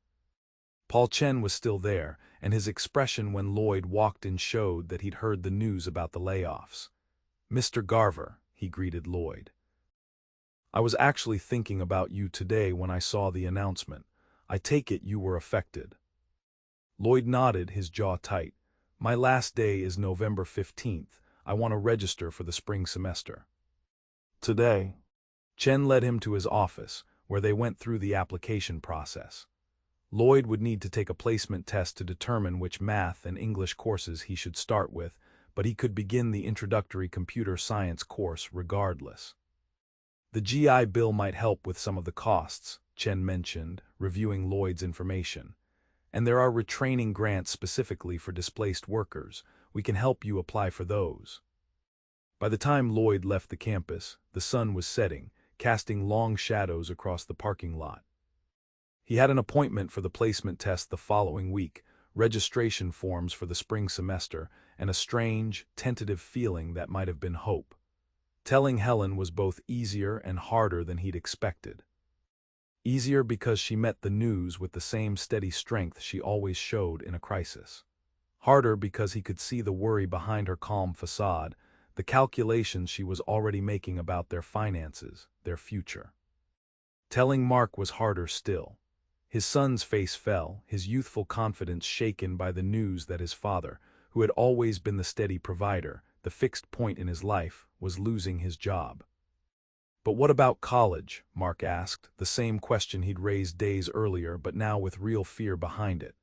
Paul Chen was still there, and his expression when Lloyd walked in showed that he'd heard the news about the layoffs. "Mr. Garver," he greeted Lloyd. "I was actually thinking about you today when I saw the announcement. I take it you were affected." Lloyd nodded, his jaw tight. "My last day is November 15th. I want to register for the spring semester." "Today?" Chen led him to his office, where they went through the application process. Lloyd would need to take a placement test to determine which math and English courses he should start with, but he could begin the introductory computer science course regardless. The GI Bill might help with some of the costs, Chen mentioned, reviewing Lloyd's information. "And there are retraining grants specifically for displaced workers. We can help you apply for those." By the time Lloyd left the campus, the sun was setting, casting long shadows across the parking lot. He had an appointment for the placement test the following week, registration forms for the spring semester, and a strange, tentative feeling that might have been hope. Telling Helen was both easier and harder than he'd expected. Easier because she met the news with the same steady strength she always showed in a crisis. Harder because he could see the worry behind her calm facade, the calculations she was already making about their finances, their future. Telling Mark was harder still. His son's face fell, his youthful confidence shaken by the news that his father, who had always been the steady provider, the fixed point in his life, was losing his job. "But what about college?" Mark asked, the same question he'd raised days earlier, but now with real fear behind it.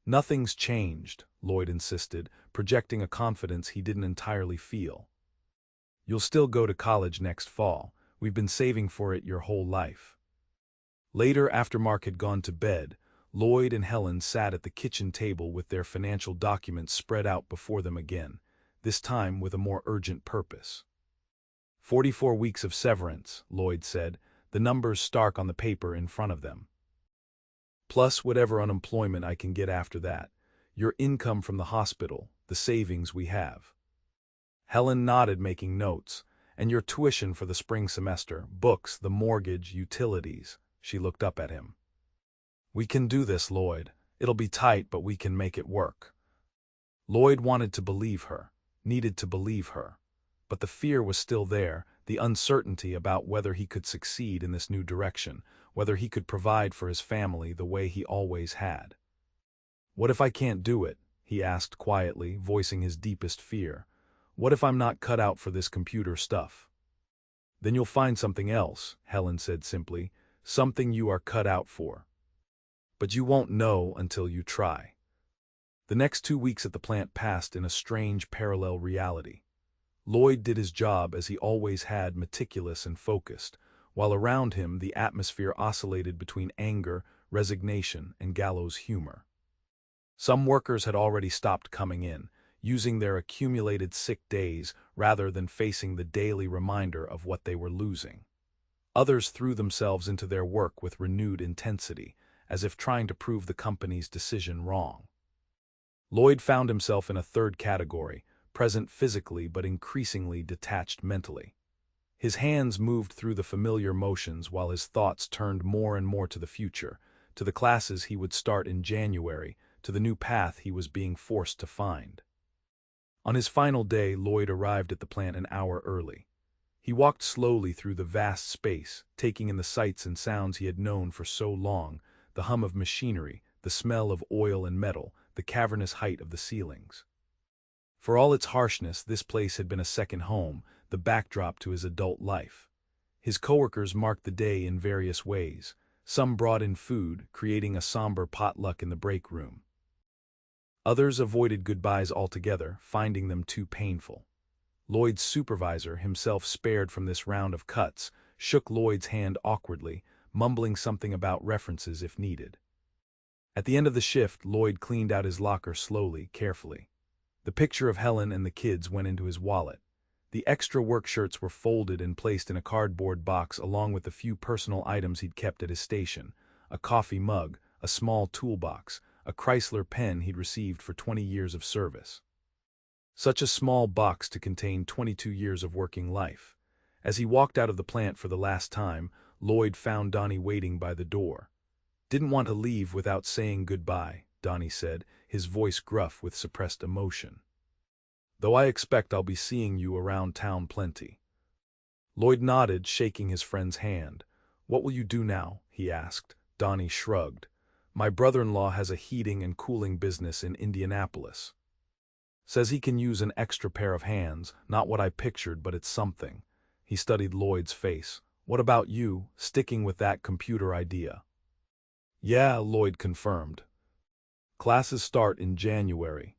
"Nothing's changed," Lloyd insisted, projecting a confidence he didn't entirely feel. "You'll still go to college next fall. We've been saving for it your whole life." Later, after Mark had gone to bed, Lloyd and Helen sat at the kitchen table with their financial documents spread out before them again, this time with a more urgent purpose. 44 weeks of severance, Lloyd said, the numbers stark on the paper in front of them. "Plus whatever unemployment I can get after that. Your income from the hospital, the savings we have." Helen nodded, making notes. "And your tuition for the spring semester, books, the mortgage, utilities." She looked up at him. "We can do this, Lloyd. It'll be tight, but we can make it work." Lloyd wanted to believe her, needed to believe her. But the fear was still there, the uncertainty about whether he could succeed in this new direction, whether he could provide for his family the way he always had. "What if I can't do it?" he asked quietly, voicing his deepest fear. "What if I'm not cut out for this computer stuff?" "Then you'll find something else," Helen said simply, "something you are cut out for. But you won't know until you try." The next 2 weeks at the plant passed in a strange parallel reality. Lloyd did his job as he always had, meticulous and focused, while around him the atmosphere oscillated between anger, resignation, and gallows humor. Some workers had already stopped coming in, using their accumulated sick days rather than facing the daily reminder of what they were losing. Others threw themselves into their work with renewed intensity, as if trying to prove the company's decision wrong. Lloyd found himself in a third category, present physically but increasingly detached mentally. His hands moved through the familiar motions while his thoughts turned more and more to the future, to the classes he would start in January, to the new path he was being forced to find. On his final day, Lloyd arrived at the plant an hour early. He walked slowly through the vast space, taking in the sights and sounds he had known for so long, the hum of machinery, the smell of oil and metal, the cavernous height of the ceilings. For all its harshness, this place had been a second home, the backdrop to his adult life. His coworkers marked the day in various ways. Some brought in food, creating a somber potluck in the break room. Others avoided goodbyes altogether, finding them too painful. Lloyd's supervisor, himself spared from this round of cuts, shook Lloyd's hand awkwardly, mumbling something about references if needed. At the end of the shift, Lloyd cleaned out his locker slowly, carefully. The picture of Helen and the kids went into his wallet. The extra work shirts were folded and placed in a cardboard box along with the few personal items he'd kept at his station: a coffee mug, a small toolbox, a Chrysler pen he'd received for 20 years of service. Such a small box to contain 22 years of working life. As he walked out of the plant for the last time, Lloyd found Donnie waiting by the door. "Didn't want to leave without saying goodbye," Donnie said, his voice gruff with suppressed emotion. "Though I expect I'll be seeing you around town plenty." Lloyd nodded, shaking his friend's hand. "What will you do now?" he asked. Donnie shrugged. "My brother-in-law has a heating and cooling business in Indianapolis. Says he can use an extra pair of hands, not what I pictured, but it's something." He studied Lloyd's face. "What about you, sticking with that computer idea?" "Yeah," Lloyd confirmed. "Classes start in January."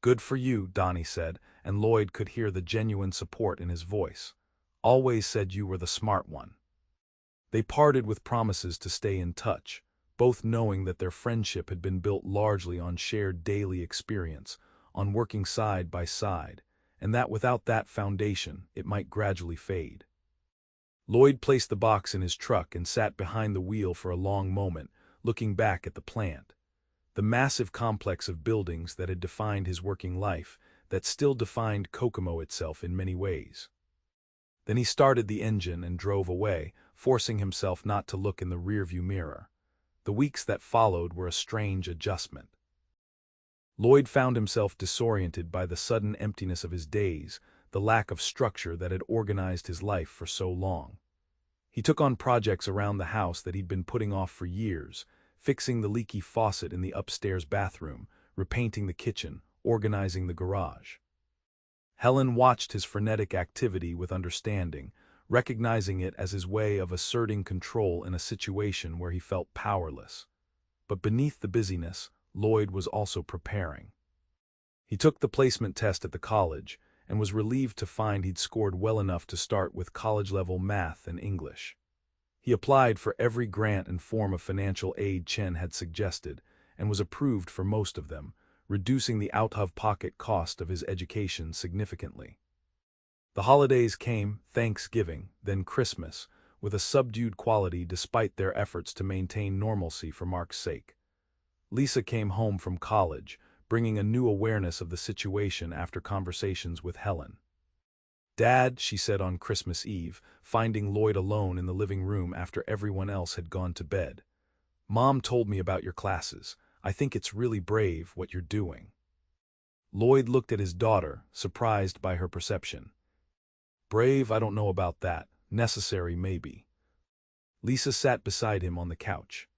"Good for you," Donnie said, and Lloyd could hear the genuine support in his voice. "Always said you were the smart one." They parted with promises to stay in touch, both knowing that their friendship had been built largely on shared daily experience, on working side by side, and that without that foundation, it might gradually fade. Lloyd placed the box in his truck and sat behind the wheel for a long moment, looking back at the plant. The massive complex of buildings that had defined his working life, that still defined Kokomo itself in many ways. Then he started the engine and drove away, forcing himself not to look in the rearview mirror. The weeks that followed were a strange adjustment. Lloyd found himself disoriented by the sudden emptiness of his days, the lack of structure that had organized his life for so long. He took on projects around the house that he'd been putting off for years, fixing the leaky faucet in the upstairs bathroom, repainting the kitchen, organizing the garage. Helen watched his frenetic activity with understanding, recognizing it as his way of asserting control in a situation where he felt powerless. But beneath the busyness, Lloyd was also preparing. He took the placement test at the college and was relieved to find he'd scored well enough to start with college-level math and English. He applied for every grant and form of financial aid Chen had suggested and was approved for most of them, reducing the out-of-pocket cost of his education significantly. The holidays came, Thanksgiving, then Christmas, with a subdued quality despite their efforts to maintain normalcy for Mark's sake. Lisa came home from college, bringing a new awareness of the situation after conversations with Helen. "Dad," she said on Christmas Eve, finding Lloyd alone in the living room after everyone else had gone to bed. "Mom told me about your classes. I think it's really brave what you're doing." Lloyd looked at his daughter, surprised by her perception. "Brave, I don't know about that. Necessary, maybe." Lisa sat beside him on the couch.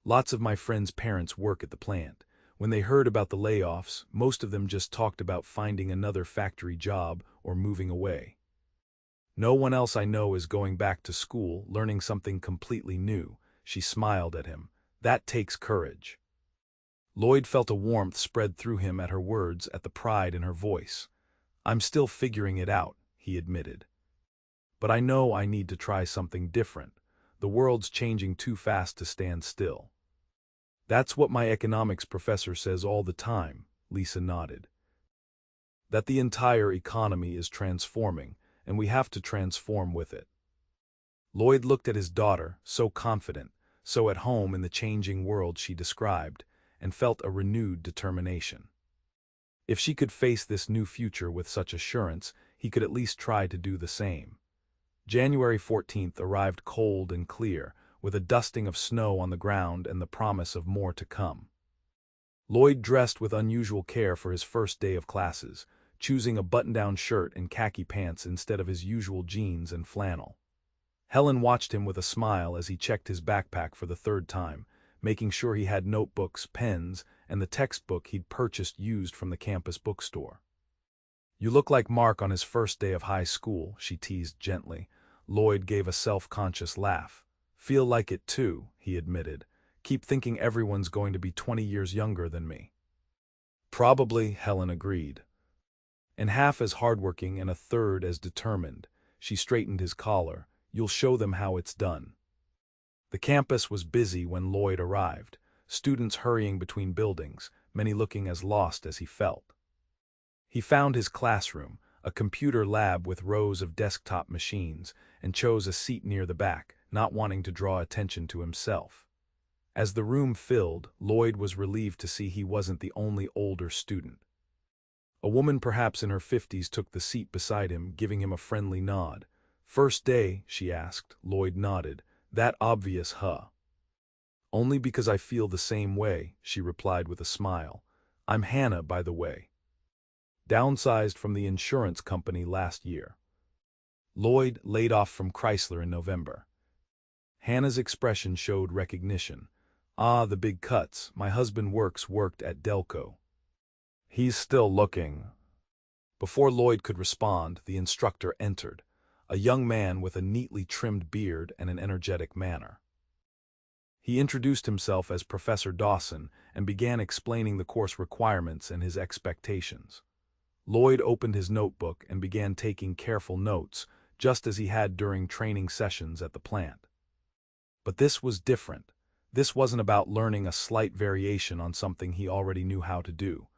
"Lots of my friends' parents work at the plant. When they heard about the layoffs, most of them just talked about finding another factory job or moving away. No one else I know is going back to school, learning something completely new." She smiled at him. "That takes courage." Lloyd felt a warmth spread through him at her words, at the pride in her voice. I'm still figuring it out, he admitted. But I know I need to try something different. The world's changing too fast to stand still. That's what my economics professor says all the time, Lisa nodded. That the entire economy is transforming, and we have to transform with it. Lloyd looked at his daughter, so confident, so at home in the changing world she described, and felt a renewed determination. If she could face this new future with such assurance, he could at least try to do the same. January 14th arrived cold and clear, with a dusting of snow on the ground and the promise of more to come. Lloyd dressed with unusual care for his first day of classes, choosing a button-down shirt and khaki pants instead of his usual jeans and flannel. Helen watched him with a smile as he checked his backpack for the third time, making sure he had notebooks, pens, and the textbook he'd purchased used from the campus bookstore. "You look like Mark on his first day of high school," she teased gently. Lloyd gave a self-conscious laugh. "Feel like it too," he admitted. "Keep thinking everyone's going to be 20 years younger than me." "Probably," Helen agreed. "And half as hardworking and a third as determined." She straightened his collar. "You'll show them how it's done." The campus was busy when Lloyd arrived, students hurrying between buildings, many looking as lost as he felt. He found his classroom, a computer lab with rows of desktop machines, and chose a seat near the back, not wanting to draw attention to himself. As the room filled, Lloyd was relieved to see he wasn't the only older student. A woman perhaps in her 50s took the seat beside him, giving him a friendly nod. "First day?" she asked. Lloyd nodded. "That obvious, huh?" "Only because I feel the same way," she replied with a smile. "I'm Hannah, by the way. Downsized from the insurance company last year." Lloyd laid off from Chrysler in November. Hannah's expression showed recognition. "Ah, the big cuts. My husband worked at Delco. He's still looking." Before Lloyd could respond, the instructor entered, a young man with a neatly trimmed beard and an energetic manner. He introduced himself as Professor Dawson and began explaining the course requirements and his expectations. Lloyd opened his notebook and began taking careful notes, just as he had during training sessions at the plant. But this was different. This wasn't about learning a slight variation on something he already knew how to do.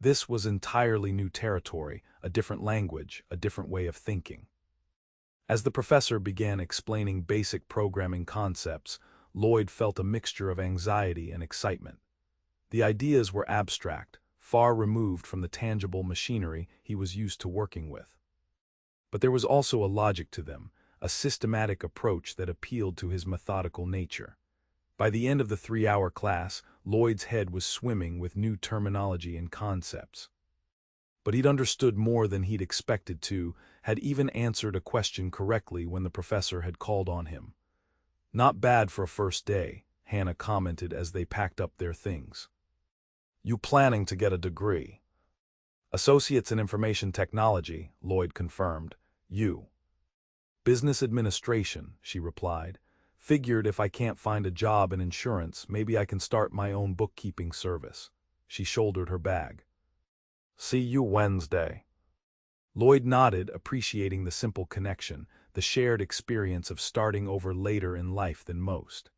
This was entirely new territory, a different language, a different way of thinking. As the professor began explaining basic programming concepts, Lloyd felt a mixture of anxiety and excitement. The ideas were abstract, far removed from the tangible machinery he was used to working with. But there was also a logic to them, a systematic approach that appealed to his methodical nature. By the end of the 3-hour class, Lloyd's head was swimming with new terminology and concepts. But he'd understood more than he'd expected to, had even answered a question correctly when the professor had called on him. "Not bad for a first day," Hannah commented as they packed up their things. "You planning to get a degree?" "Associates in Information Technology," Lloyd confirmed. "You?" "Business Administration," she replied. "Figured if I can't find a job in insurance, maybe I can start my own bookkeeping service." She shouldered her bag. "See you Wednesday." Lloyd nodded, appreciating the simple connection, the shared experience of starting over later in life than most.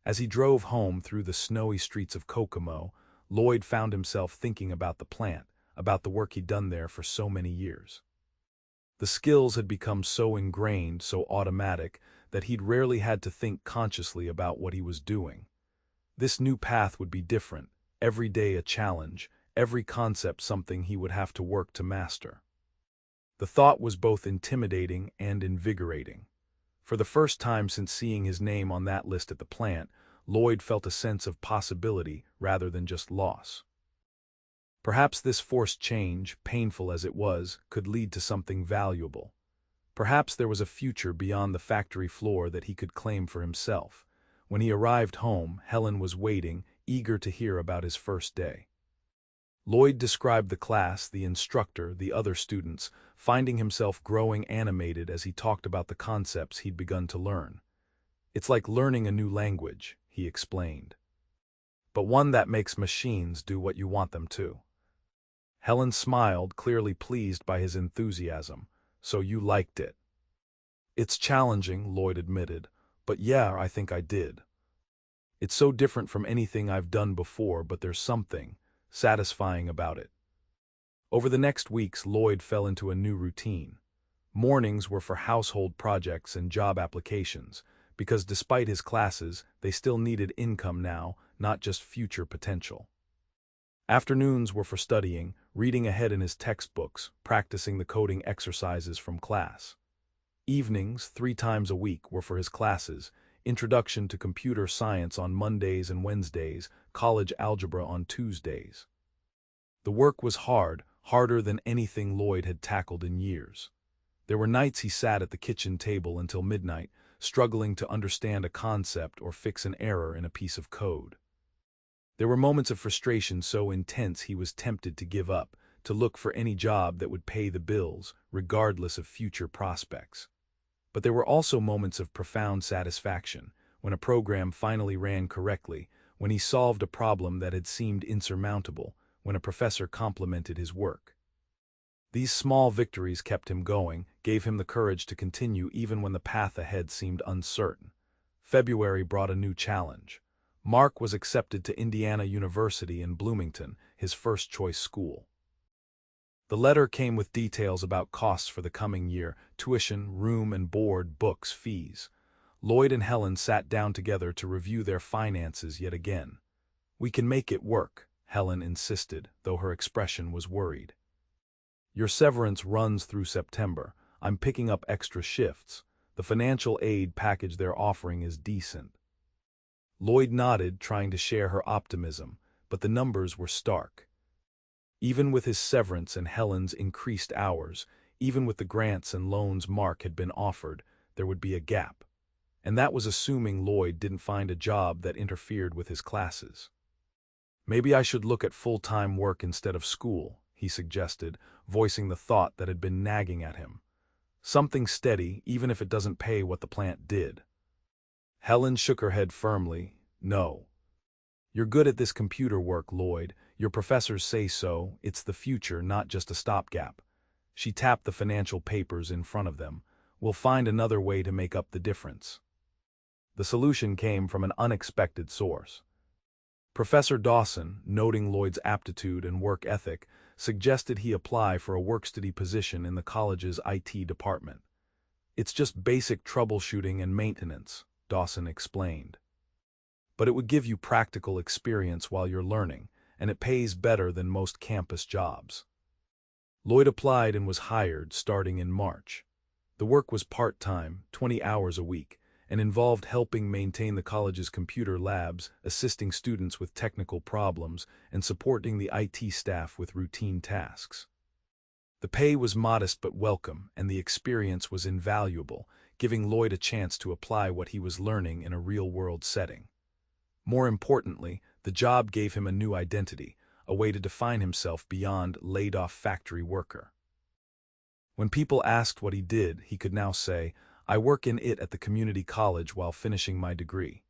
As he drove home through the snowy streets of Kokomo, Lloyd found himself thinking about the plant, about the work he'd done there for so many years. The skills had become so ingrained, so automatic, that he'd rarely had to think consciously about what he was doing. This new path would be different, every day a challenge, every concept something he would have to work to master. The thought was both intimidating and invigorating. For the first time since seeing his name on that list at the plant, Lloyd felt a sense of possibility rather than just loss. Perhaps this forced change, painful as it was, could lead to something valuable. Perhaps there was a future beyond the factory floor that he could claim for himself. When he arrived home, Helen was waiting, eager to hear about his first day. Lloyd described the class, the instructor, the other students, finding himself growing animated as he talked about the concepts he'd begun to learn. "It's like learning a new language," he explained. "But one that makes machines do what you want them to." Helen smiled, clearly pleased by his enthusiasm. So you liked it. It's challenging, Lloyd admitted, but yeah, I think I did. It's so different from anything I've done before, but there's something satisfying about it. Over the next weeks, Lloyd fell into a new routine. Mornings were for household projects and job applications, because despite his classes, they still needed income now, not just future potential. Afternoons were for studying, reading ahead in his textbooks, practicing the coding exercises from class. Evenings, 3 times a week, were for his classes: Introduction to Computer Science on Mondays and Wednesdays, College Algebra on Tuesdays. The work was hard, harder than anything Lloyd had tackled in years. There were nights he sat at the kitchen table until midnight, struggling to understand a concept or fix an error in a piece of code. There were moments of frustration so intense he was tempted to give up, to look for any job that would pay the bills, regardless of future prospects. But there were also moments of profound satisfaction, when a program finally ran correctly, when he solved a problem that had seemed insurmountable, when a professor complimented his work. These small victories kept him going, gave him the courage to continue even when the path ahead seemed uncertain. February brought a new challenge. Mark was accepted to Indiana University in Bloomington, his first-choice school. The letter came with details about costs for the coming year: tuition, room and board, books, fees. Lloyd and Helen sat down together to review their finances yet again. "We can make it work," Helen insisted, though her expression was worried. "Your severance runs through September. I'm picking up extra shifts. The financial aid package they're offering is decent." Lloyd nodded, trying to share her optimism, but the numbers were stark. Even with his severance and Helen's increased hours, even with the grants and loans Mark had been offered, there would be a gap. And that was assuming Lloyd didn't find a job that interfered with his classes. "Maybe I should look at full-time work instead of school," he suggested, voicing the thought that had been nagging at him. "Something steady, even if it doesn't pay what the plant did." Helen shook her head firmly. "No. You're good at this computer work, Lloyd. Your professors say so. It's the future, not just a stopgap." She tapped the financial papers in front of them. "We'll find another way to make up the difference." The solution came from an unexpected source. Professor Dawson, noting Lloyd's aptitude and work ethic, suggested he apply for a work-study position in the college's IT department. "It's just basic troubleshooting and maintenance," Dawson explained. "But it would give you practical experience while you're learning, and it pays better than most campus jobs." Lloyd applied and was hired starting in March. The work was part-time, 20 hours a week, and involved helping maintain the college's computer labs, assisting students with technical problems, and supporting the IT staff with routine tasks. The pay was modest but welcome, and the experience was invaluable, giving Lloyd a chance to apply what he was learning in a real-world setting. More importantly, the job gave him a new identity, a way to define himself beyond laid-off factory worker. When people asked what he did, he could now say, "I work in it at the community college while finishing my degree."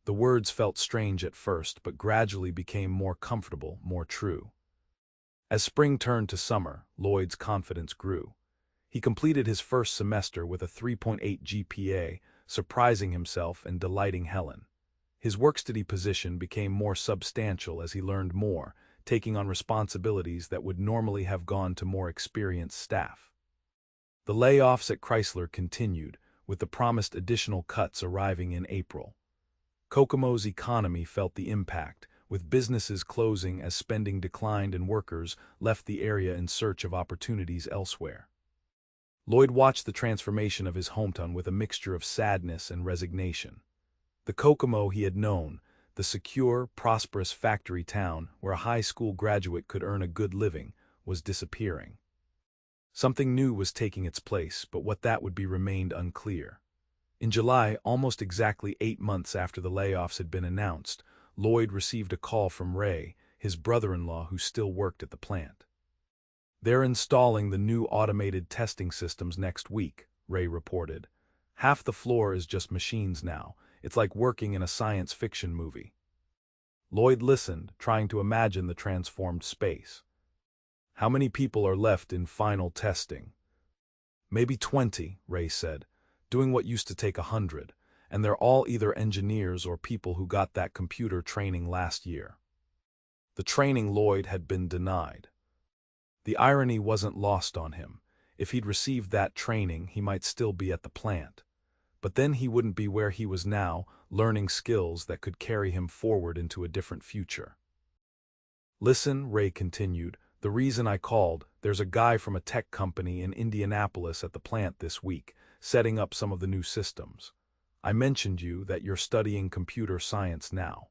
The words felt strange at first, but gradually became more comfortable, more true. As spring turned to summer, Lloyd's confidence grew. He completed his first semester with a 3.8 GPA, surprising himself and delighting Helen. His work-study position became more substantial as he learned more, taking on responsibilities that would normally have gone to more experienced staff. The layoffs at Chrysler continued, with the promised additional cuts arriving in April. Kokomo's economy felt the impact, with businesses closing as spending declined and workers left the area in search of opportunities elsewhere. Lloyd watched the transformation of his hometown with a mixture of sadness and resignation. The Kokomo he had known, the secure, prosperous factory town where a high school graduate could earn a good living, was disappearing. Something new was taking its place, but what that would be remained unclear. In July, almost exactly 8 months after the layoffs had been announced, Lloyd received a call from Ray, his brother-in-law who still worked at the plant. "They're installing the new automated testing systems next week," Ray reported. "Half the floor is just machines now. It's like working in a science fiction movie." Lloyd listened, trying to imagine the transformed space. How many people are left in final testing? Maybe 20, Ray said, doing what used to take 100, and they're all either engineers or people who got that computer training last year. The training Lloyd had been denied. The irony wasn't lost on him. If he'd received that training, he might still be at the plant. But then he wouldn't be where he was now, learning skills that could carry him forward into a different future. Listen, Ray continued, the reason I called, there's a guy from a tech company in Indianapolis at the plant this week, setting up some of the new systems. I mentioned that you're studying computer science now.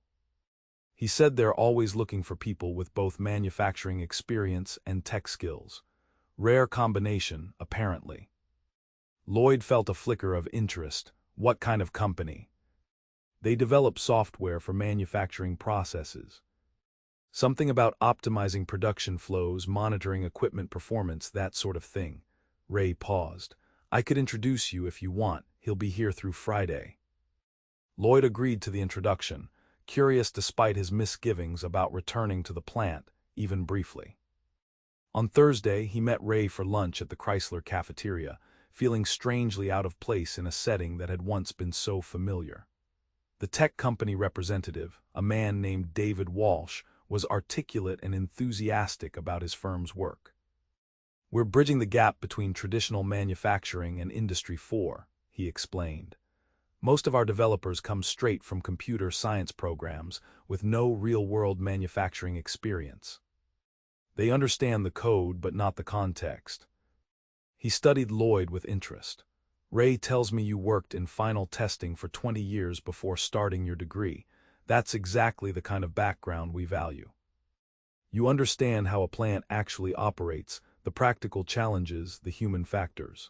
He said they're always looking for people with both manufacturing experience and tech skills. Rare combination, apparently. Lloyd felt a flicker of interest. What kind of company? They develop software for manufacturing processes. Something about optimizing production flows, monitoring equipment performance, that sort of thing. Ray paused. I could introduce you if you want. He'll be here through Friday. Lloyd agreed to the introduction, curious despite his misgivings about returning to the plant, even briefly. On Thursday, he met Ray for lunch at the Chrysler cafeteria, feeling strangely out of place in a setting that had once been so familiar. The tech company representative, a man named David Walsh, was articulate and enthusiastic about his firm's work. We're bridging the gap between traditional manufacturing and Industry 4, he explained. Most of our developers come straight from computer science programs with no real-world manufacturing experience. They understand the code but not the context. He studied Lloyd with interest. Ray tells me you worked in final testing for 20 years before starting your degree. That's exactly the kind of background we value. You understand how a plant actually operates, the practical challenges, the human factors.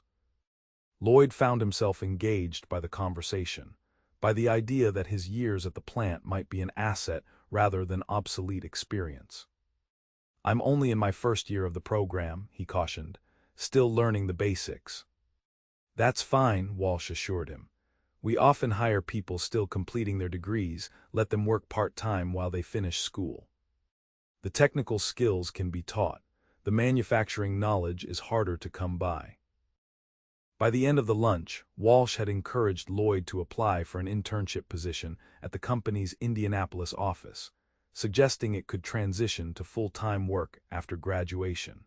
Lloyd found himself engaged by the conversation, by the idea that his years at the plant might be an asset rather than obsolete experience. I'm only in my first year of the program, he cautioned, still learning the basics. That's fine, Walsh assured him. We often hire people still completing their degrees, let them work part-time while they finish school. The technical skills can be taught. The manufacturing knowledge is harder to come by. By the end of the lunch, Walsh had encouraged Lloyd to apply for an internship position at the company's Indianapolis office, suggesting it could transition to full-time work after graduation.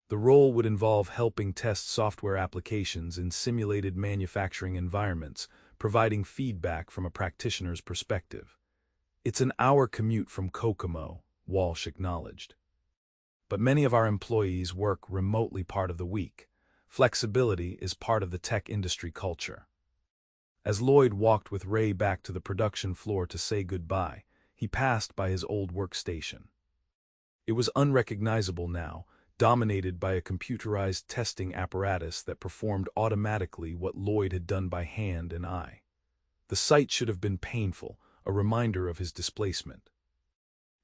The role would involve helping test software applications in simulated manufacturing environments, providing feedback from a practitioner's perspective. It's an hour commute from Kokomo, Walsh acknowledged. But many of our employees work remotely part of the week. Flexibility is part of the tech industry culture. As Lloyd walked with Ray back to the production floor to say goodbye, he passed by his old workstation. It was unrecognizable now, dominated by a computerized testing apparatus that performed automatically what Lloyd had done by hand and eye. The sight should have been painful, a reminder of his displacement.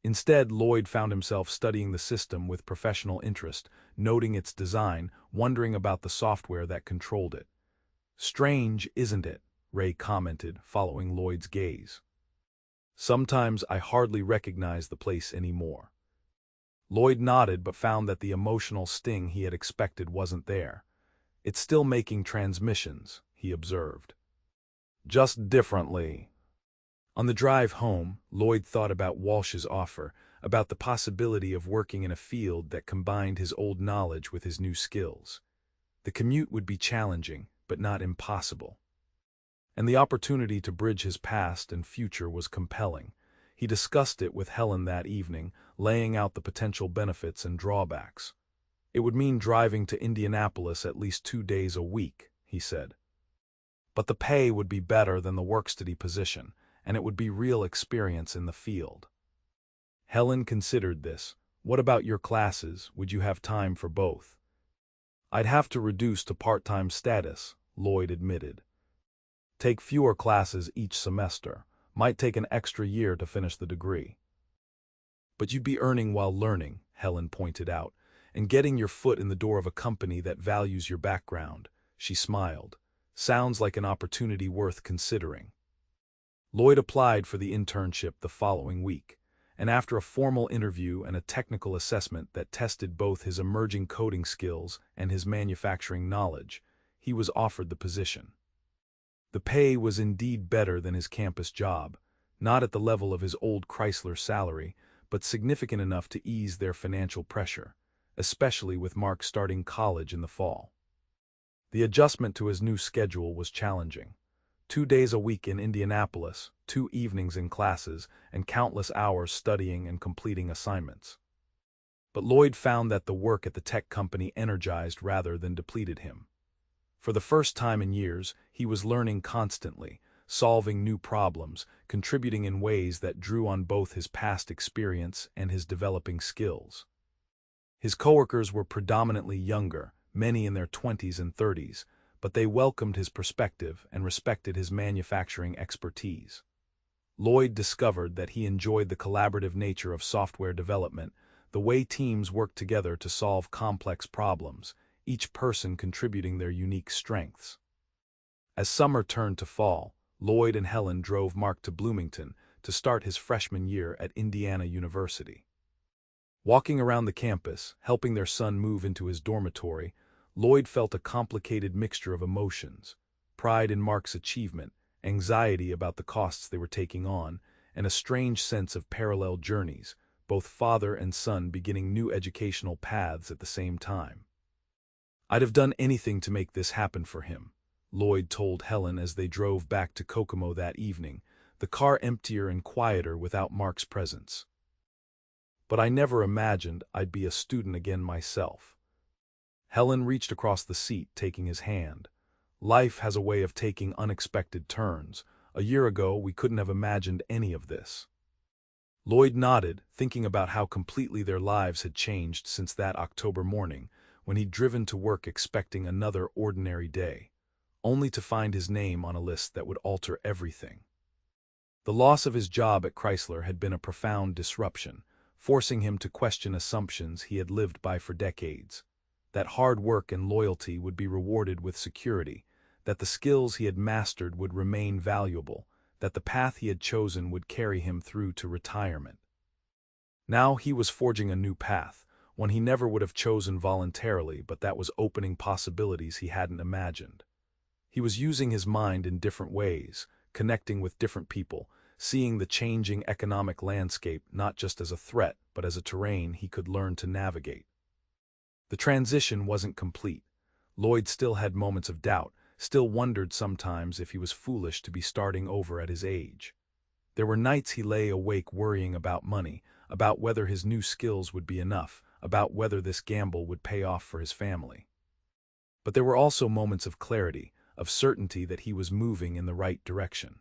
Instead, Lloyd found himself studying the system with professional interest, noting its design, wondering about the software that controlled it. Strange, isn't it? Ray commented, following Lloyd's gaze. Sometimes I hardly recognize the place anymore. Lloyd nodded but found that the emotional sting he had expected wasn't there. It's still making transmissions, he observed. Just differently. On the drive home, Lloyd thought about Walsh's offer, about the possibility of working in a field that combined his old knowledge with his new skills. The commute would be challenging, but not impossible. And the opportunity to bridge his past and future was compelling. He discussed it with Helen that evening, laying out the potential benefits and drawbacks. It would mean driving to Indianapolis at least 2 days a week, he said. But the pay would be better than the work-study position, and it would be real experience in the field. Helen considered this. What about your classes? Would you have time for both? I'd have to reduce to part-time status, Lloyd admitted. Take fewer classes each semester. Might take an extra year to finish the degree. But you'd be earning while learning, Helen pointed out, and getting your foot in the door of a company that values your background. She smiled. Sounds like an opportunity worth considering. Lloyd applied for the internship the following week. and after a formal interview and a technical assessment that tested both his emerging coding skills and his manufacturing knowledge, he was offered the position. The pay was indeed better than his campus job, not at the level of his old Chrysler salary, but significant enough to ease their financial pressure, especially with Mark starting college in the fall. The adjustment to his new schedule was challenging. 2 days a week in Indianapolis, 2 evenings in classes, and countless hours studying and completing assignments. But Lloyd found that the work at the tech company energized rather than depleted him. For the first time in years, he was learning constantly, solving new problems, contributing in ways that drew on both his past experience and his developing skills. His coworkers were predominantly younger, many in their 20s and 30s, but they welcomed his perspective and respected his manufacturing expertise. Lloyd discovered that he enjoyed the collaborative nature of software development, the way teams worked together to solve complex problems, each person contributing their unique strengths. As summer turned to fall, Lloyd and Helen drove Mark to Bloomington to start his freshman year at Indiana University. Walking around the campus, helping their son move into his dormitory, Lloyd felt a complicated mixture of emotions: pride in Mark's achievement, anxiety about the costs they were taking on, and a strange sense of parallel journeys, both father and son beginning new educational paths at the same time. "I'd have done anything to make this happen for him," Lloyd told Helen as they drove back to Kokomo that evening, the car emptier and quieter without Mark's presence. "But I never imagined I'd be a student again myself." Helen reached across the seat, taking his hand. "Life has a way of taking unexpected turns. A year ago, we couldn't have imagined any of this." Lloyd nodded, thinking about how completely their lives had changed since that October morning, when he'd driven to work expecting another ordinary day, only to find his name on a list that would alter everything. The loss of his job at Chrysler had been a profound disruption, forcing him to question assumptions he had lived by for decades: that hard work and loyalty would be rewarded with security, that the skills he had mastered would remain valuable, that the path he had chosen would carry him through to retirement. Now he was forging a new path, one he never would have chosen voluntarily, but that was opening possibilities he hadn't imagined. He was using his mind in different ways, connecting with different people, seeing the changing economic landscape not just as a threat, but as a terrain he could learn to navigate. The transition wasn't complete. Lloyd still had moments of doubt, still wondered sometimes if he was foolish to be starting over at his age. There were nights he lay awake worrying about money, about whether his new skills would be enough, about whether this gamble would pay off for his family. But there were also moments of clarity, of certainty that he was moving in the right direction.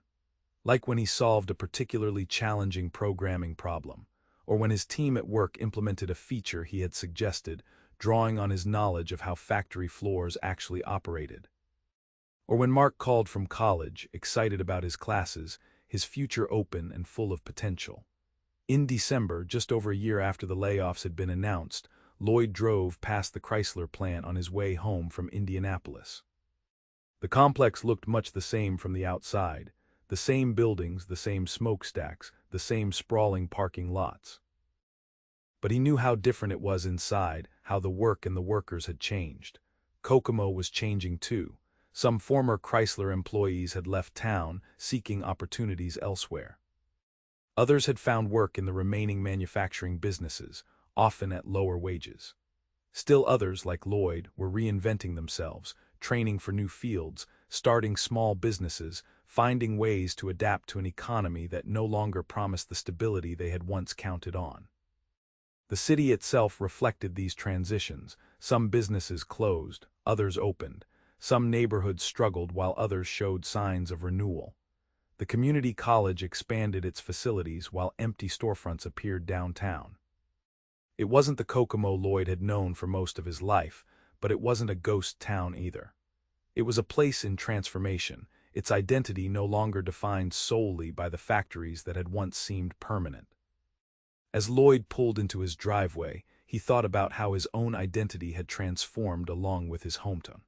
Like when he solved a particularly challenging programming problem, or when his team at work implemented a feature he had suggested, drawing on his knowledge of how factory floors actually operated. Or when Mark called from college, excited about his classes, his future open and full of potential. In December, just over a year after the layoffs had been announced, Lloyd drove past the Chrysler plant on his way home from Indianapolis. The complex looked much the same from the outside: the same buildings, the same smokestacks, the same sprawling parking lots. But he knew how different it was inside, how the work and the workers had changed. Kokomo was changing too. Some former Chrysler employees had left town, seeking opportunities elsewhere. Others had found work in the remaining manufacturing businesses, often at lower wages. Still others, like Lloyd, were reinventing themselves, training for new fields, starting small businesses, finding ways to adapt to an economy that no longer promised the stability they had once counted on. The city itself reflected these transitions. Some businesses closed, others opened. Some neighborhoods struggled while others showed signs of renewal. The community college expanded its facilities while empty storefronts appeared downtown. It wasn't the Kokomo Lloyd had known for most of his life, but it wasn't a ghost town either. It was a place in transformation, its identity no longer defined solely by the factories that had once seemed permanent. As Lloyd pulled into his driveway, he thought about how his own identity had transformed along with his hometown.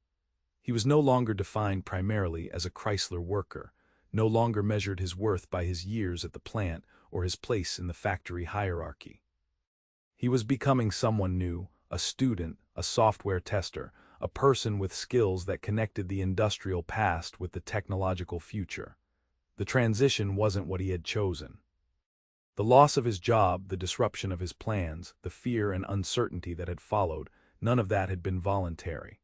He was no longer defined primarily as a Chrysler worker, no longer measured his worth by his years at the plant or his place in the factory hierarchy. He was becoming someone new, a student, a software tester, a person with skills that connected the industrial past with the technological future. The transition wasn't what he had chosen. The loss of his job, the disruption of his plans, the fear and uncertainty that had followed, none of that had been voluntary.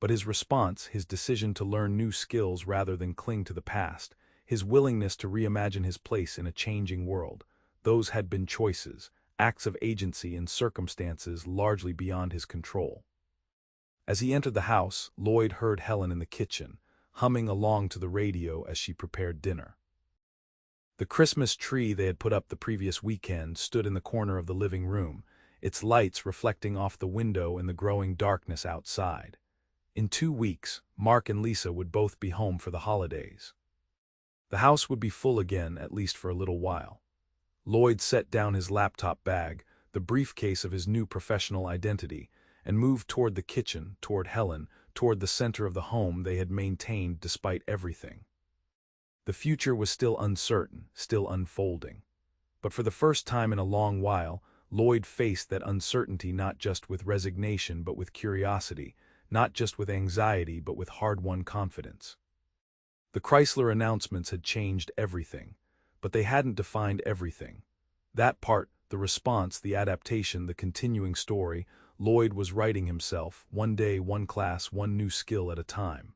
But his response, his decision to learn new skills rather than cling to the past, his willingness to reimagine his place in a changing world, those had been choices, acts of agency in circumstances largely beyond his control. As he entered the house, Lloyd heard Helen in the kitchen, humming along to the radio as she prepared dinner. The Christmas tree they had put up the previous weekend stood in the corner of the living room, its lights reflecting off the window in the growing darkness outside. In 2 weeks, Mark and Lisa would both be home for the holidays. The house would be full again, at least for a little while. Lloyd set down his laptop bag, the briefcase of his new professional identity, and moved toward the kitchen, toward Helen, toward the center of the home they had maintained despite everything. The future was still uncertain, still unfolding. But for the first time in a long while, Lloyd faced that uncertainty not just with resignation but with curiosity, not just with anxiety but with hard-won confidence. The Chrysler announcements had changed everything, but they hadn't defined everything. That part, the response, the adaptation, the continuing story, Lloyd was writing himself, one day, one class, one new skill at a time.